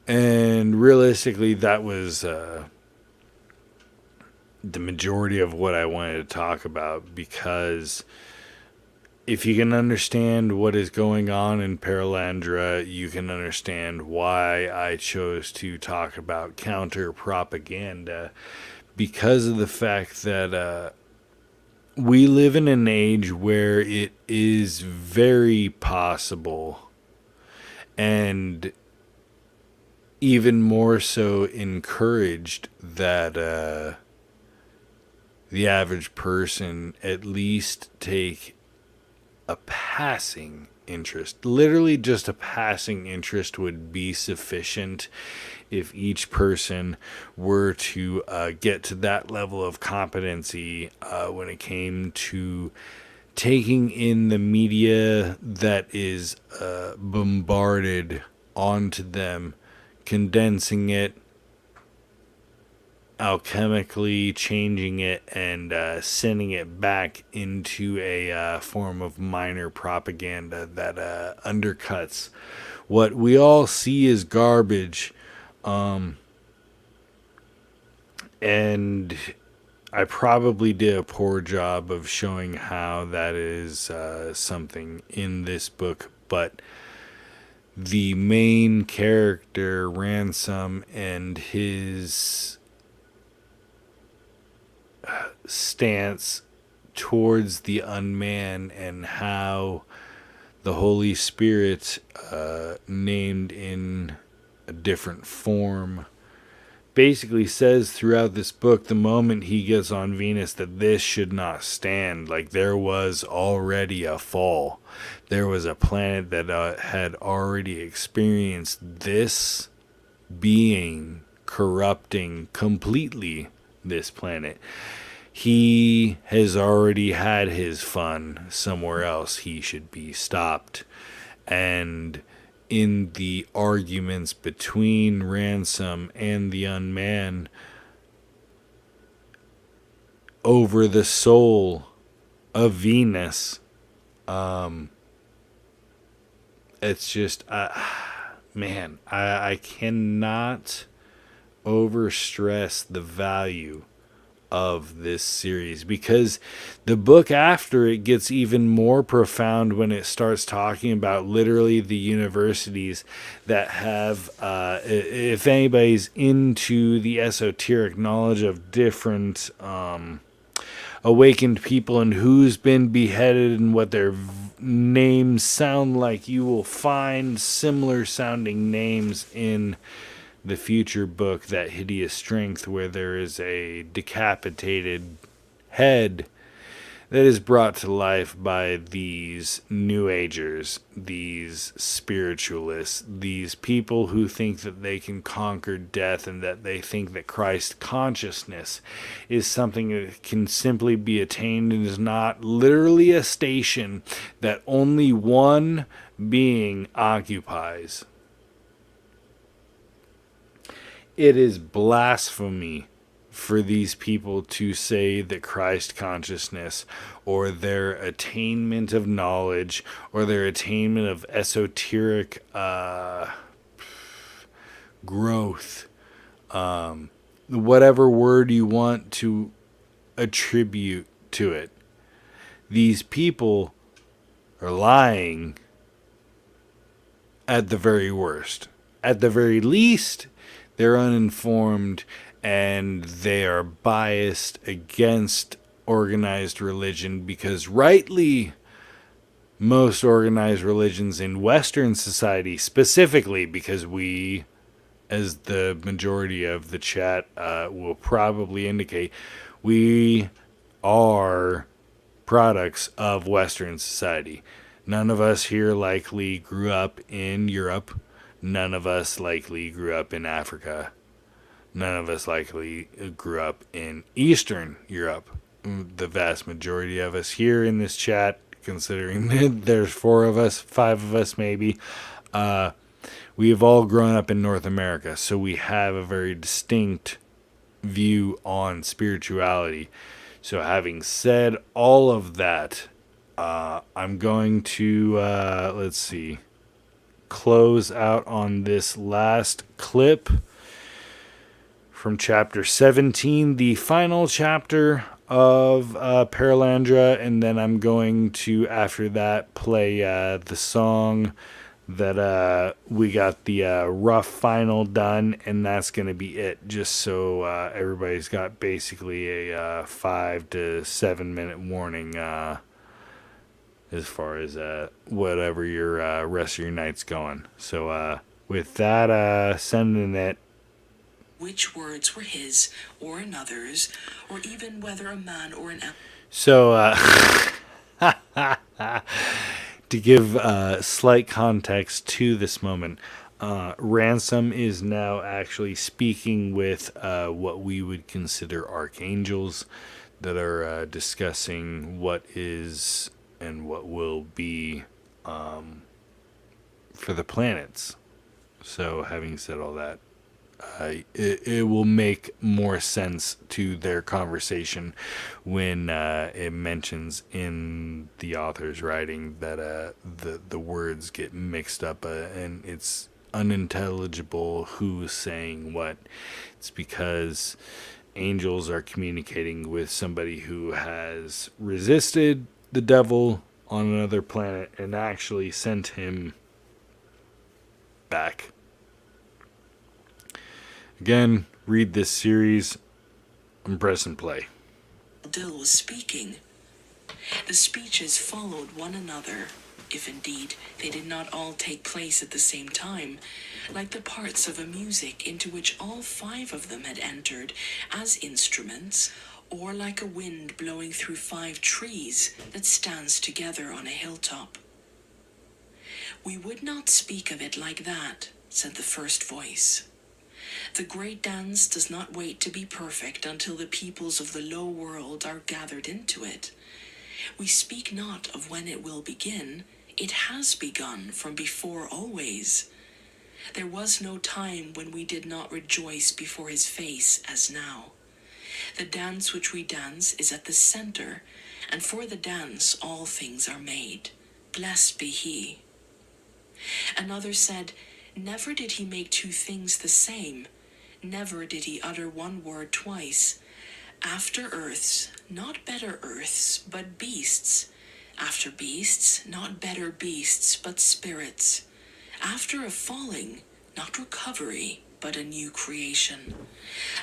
And realistically, that was the majority of what I wanted to talk about, because if you can understand what is going on in Perelandra, you can understand why I chose to talk about counter-propaganda, because of the fact that we live in an age where it is very possible, and even more so encouraged, that the average person at least take a passing interest. Literally just a passing interest would be sufficient if each person were to get to that level of competency when it came to taking in the media that is bombarded onto them, condensing it, alchemically changing it, and sending it back into a form of minor propaganda that undercuts what we all see as garbage. And I probably did a poor job of showing how that is something in this book, but the main character, Ransom, and his stance towards the unman, and how the Holy Spirit, named in a different form, basically says throughout this book, the moment he gets on Venus, that this should not stand. Like, there was already a fall. There was a planet that had already experienced this being corrupting completely this planet. He has already had his fun somewhere else. He should be stopped. And in the arguments between Ransom and the unman over the soul of Venus, it's just, man, I cannot overstress the value of this series, because the book after it gets even more profound when it starts talking about literally the universities that have, if anybody's into the esoteric knowledge of different awakened people and who's been beheaded and what their names sound like, you will find similar sounding names in the future book, That Hideous Strength, where there is a decapitated head that is brought to life by these New Agers, these spiritualists, these people who think that they can conquer death, and that they think that Christ consciousness is something that can simply be attained and is not literally a station that only one being occupies. It is blasphemy for these people to say that Christ consciousness, or their attainment of knowledge, or their attainment of esoteric growth, whatever word you want to attribute to it, these people are lying at the very worst. At the very least, they're uninformed, and they are biased against organized religion, because rightly, most organized religions in Western society, specifically, because we, as the majority of the chat will probably indicate, we are products of Western society. None of us here likely grew up in Europe. None of us likely grew up in Africa. None of us likely grew up in Eastern Europe. The vast majority of us here in this chat, considering there's 4 of us, 5 of us maybe, we have all grown up in North America. So we have a very distinct view on spirituality. So having said all of that, I'm going to, let's see, close out on this last clip from chapter 17, the final chapter of Perelandra, and then I'm going to, after that, play the song that we got the rough final done, and that's going to be it, just so everybody's got basically a 5 to 7 minute warning as far as whatever your rest of your night's going. So with that, sending it. Which words were his or another's, or even whether a man or an... So to give slight context to this moment, Ransom is now actually speaking with what we would consider archangels that are discussing what is and what will be for the planets. So having said all that, it will make more sense to their conversation when it mentions in the author's writing that the words get mixed up and it's unintelligible who's saying what. It's because angels are communicating with somebody who has resisted the devil on another planet and actually sent him back. Again, read this series and press and play. Dill was speaking. The speeches followed one another, if indeed they did not all take place at the same time, like the parts of a music into which all 5 of them had entered as instruments, or like a wind blowing through 5 trees that stands together on a hilltop. "We would not speak of it like that," said the first voice. "The great dance does not wait to be perfect until the peoples of the low world are gathered into it. We speak not of when it will begin. It has begun from before always. There was no time when we did not rejoice before his face as now. The dance which we dance is at the center, and for the dance all things are made. Blessed be he." Another said, "Never did he make 2 things the same. Never did he utter one word twice. After earths, not better earths, but beasts. After beasts, not better beasts, but spirits. After a falling, not recovery, but a new creation.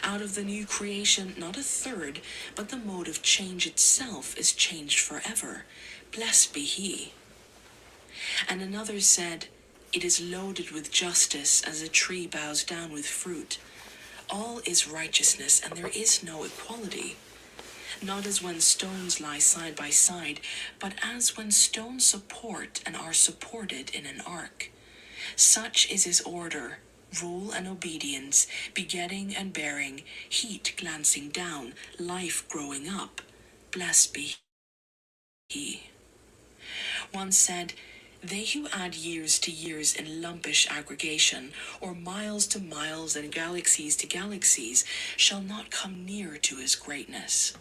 Out of the new creation, not a third, but the mode of change itself is changed forever. Blessed be he." And another said, "It is loaded with justice as a tree bows down with fruit. All is righteousness, and there is no equality. Not as when stones lie side by side, but as when stones support and are supported in an ark. Such is his order, rule and obedience, begetting and bearing, heat glancing down, life growing up. Blessed be he." One said, "They who add years to years in lumpish aggregation, or miles to miles and galaxies to galaxies, shall not come near to his greatness.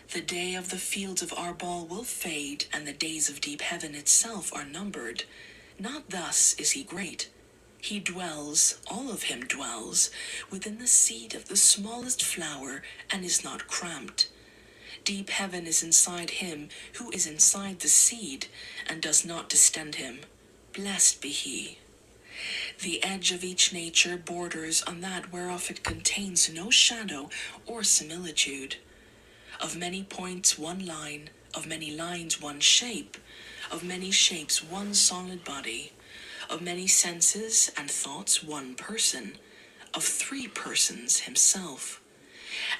The day of the fields of Arbal will fade, and the days of deep heaven itself are numbered. Not thus is he great. He dwells, all of him dwells, within the seed of the smallest flower, and is not cramped. Deep heaven is inside him who is inside the seed, and does not distend him. Blessed be he. The edge of each nature borders on that whereof it contains no shadow or similitude. Of many points one line, of many lines one shape, of many shapes one solid body, of many senses and thoughts one person, of 3 persons himself.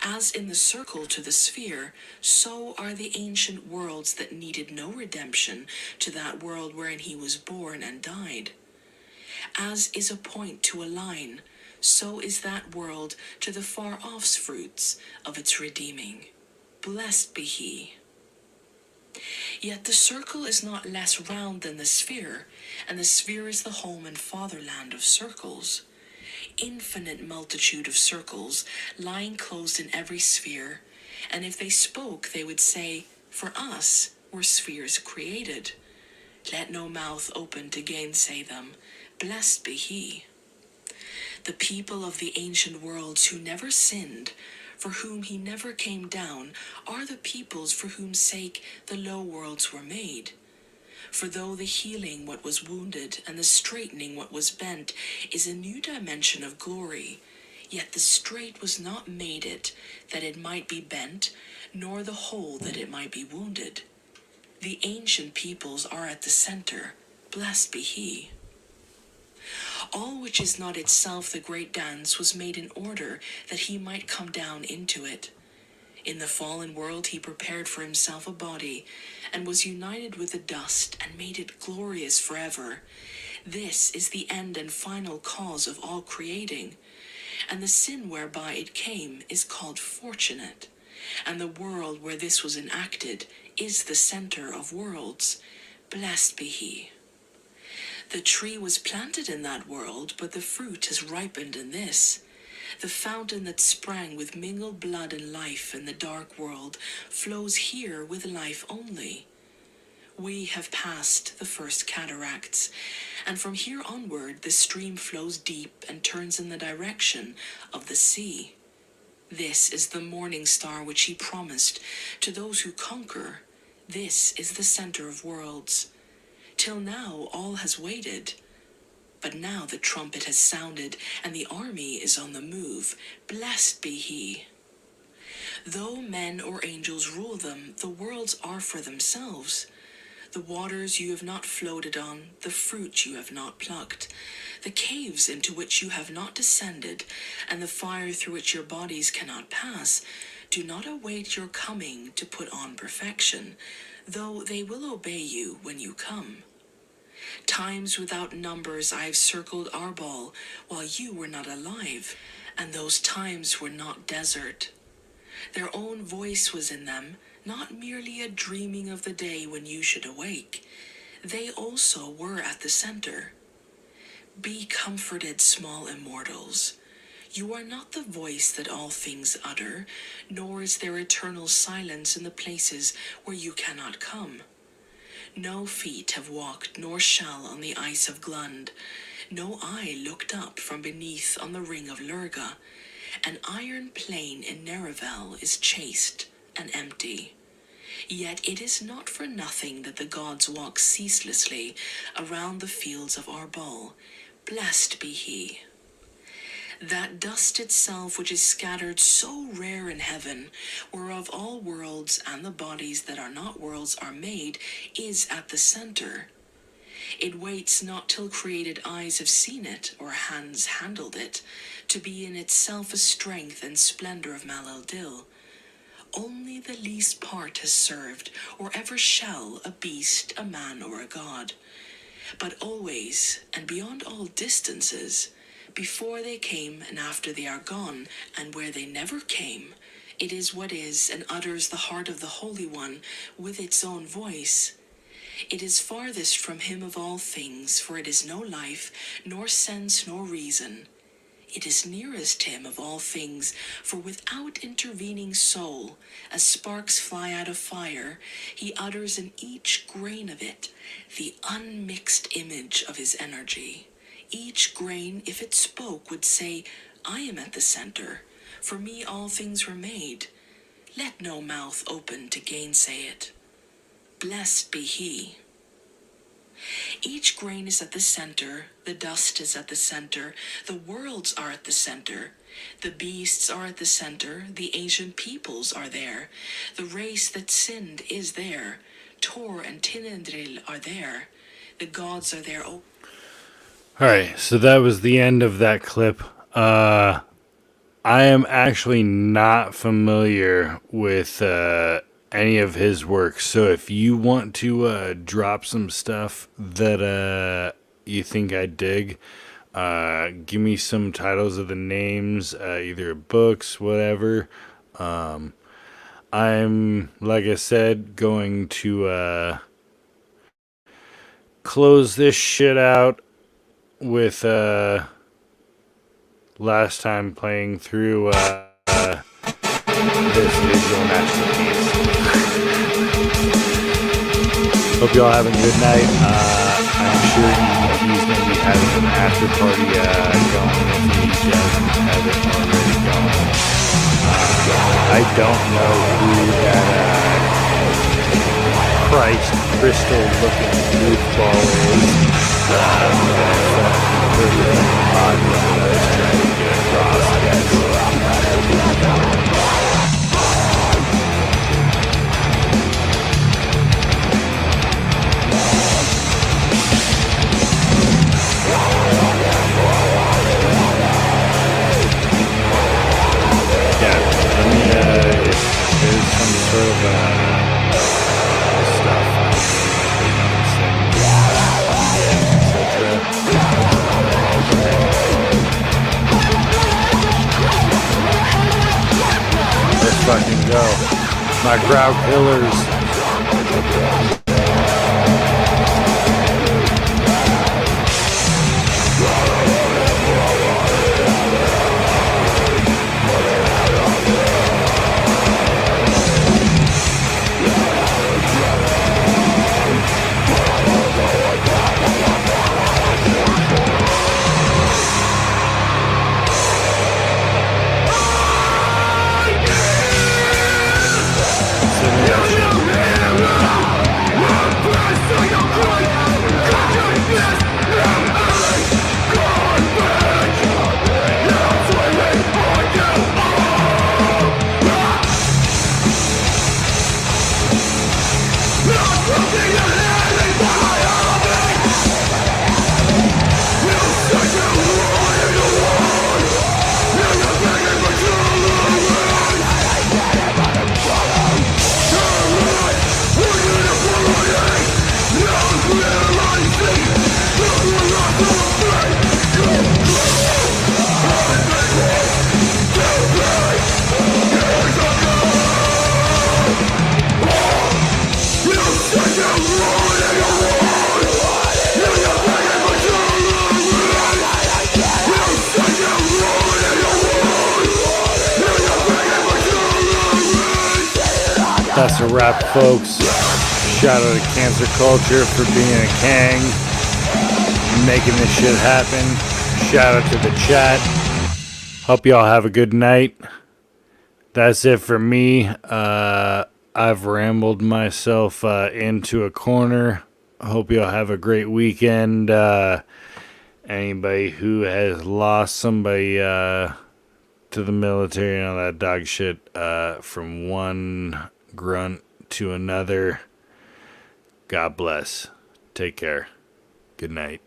As in the circle to the sphere, so are the ancient worlds that needed no redemption to that world wherein he was born and died. As is a point to a line, so is that world to the far-off's fruits of its redeeming. Blessed be he. Yet the circle is not less round than the sphere, and the sphere is the home and fatherland of circles. Infinite multitude of circles lying closed in every sphere, and if they spoke they would say, "For us were spheres created." Let no mouth open to gainsay them. Blessed be he. The people of the ancient worlds who never sinned, for whom he never came down, are the peoples for whom sake the low worlds were made. For though the healing what was wounded and the straightening what was bent is a new dimension of glory, yet the straight was not made it that it might be bent, nor the whole that it might be wounded. The ancient peoples are at the center. Blessed be he. All which is not itself the great dance was made in order that he might come down into it. In the fallen world he prepared for himself a body, and was united with the dust, and made it glorious forever. This is the end and final cause of all creating, and the sin whereby it came is called fortunate, and the world where this was enacted is the center of worlds. Blessed be he. The tree was planted in that world, but the fruit has ripened in this. The fountain that sprang with mingled blood and life in the dark world flows here with life only. We have passed the first cataracts, and from here onward the stream flows deep and turns in the direction of the sea. This is the morning star which he promised to those who conquer. This is the center of worlds. Till now all has waited. But now the trumpet has sounded, and the army is on the move. Blessed be he. Though men or angels rule them, the worlds are for themselves. The waters you have not floated on, the fruit you have not plucked, the caves into which you have not descended, and the fire through which your bodies cannot pass, do not await your coming to put on perfection, though they will obey you when you come. Times without numbers I have circled Arbol while you were not alive, and those times were not desert. Their own voice was in them, not merely a dreaming of the day when you should awake. They also were at the center. Be comforted, small immortals. You are not the voice that all things utter, nor is there eternal silence in the places where you cannot come. No feet have walked nor shall on the ice of Glund. No eye looked up from beneath on the ring of Lurga. An iron plain in Nerevel is chaste and empty. Yet it is not for nothing that the gods walk ceaselessly around the fields of Arbol. Blessed be he. That dust itself which is scattered so rare in heaven, whereof all worlds and the bodies that are not worlds are made, is at the center. It waits not till created eyes have seen it, or hands handled it, to be in itself a strength and splendor of Malel-Dil. Only the least part has served, or ever shall, a beast, a man, or a god. But always, and beyond all distances, before they came and after they are gone, and where they never came, it is what is, and utters the heart of the Holy One with its own voice. It is farthest from him of all things, for it is no life, nor sense, nor reason. It is nearest him of all things, for without intervening soul, as sparks fly out of fire, he utters in each grain of it the unmixed image of his energy. Each grain, if it spoke, would say, I am at the center. For me all things were made. Let no mouth open to gainsay it. Blessed be he. Each grain is at the center, the dust is at the center, the worlds are at the center, the beasts are at the center, the ancient peoples are there, the race that sinned is there, Tor and Tinendril are there, the gods are there. Oh. Alright, so that was the end of that clip. I am actually not familiar with any of his work, so if you want to drop some stuff that you think I dig, give me some titles of the names, either books, whatever. I'm, like I said, going to close this shit out with last time playing through this visual masterpiece. Hope y'all having a good night. I'm sure he's going to be having an after party going if he doesn't have it already going. I don't know who that Christ crystal looking goofball is. Trying to get across, I guess. Yeah, I mean, if there's some sort of stuff, let's fucking go. My crowd killers. Simulation. That's a wrap, folks. Shout out to Cancer Culture for being a Kang, making this shit happen. Shout out to the chat. Hope y'all have a good night. That's it for me. I've rambled myself into a corner. Hope y'all have a great weekend. Anybody who has lost somebody to the military and all that dog shit, from one grunt to another, God bless. Take care. Good night.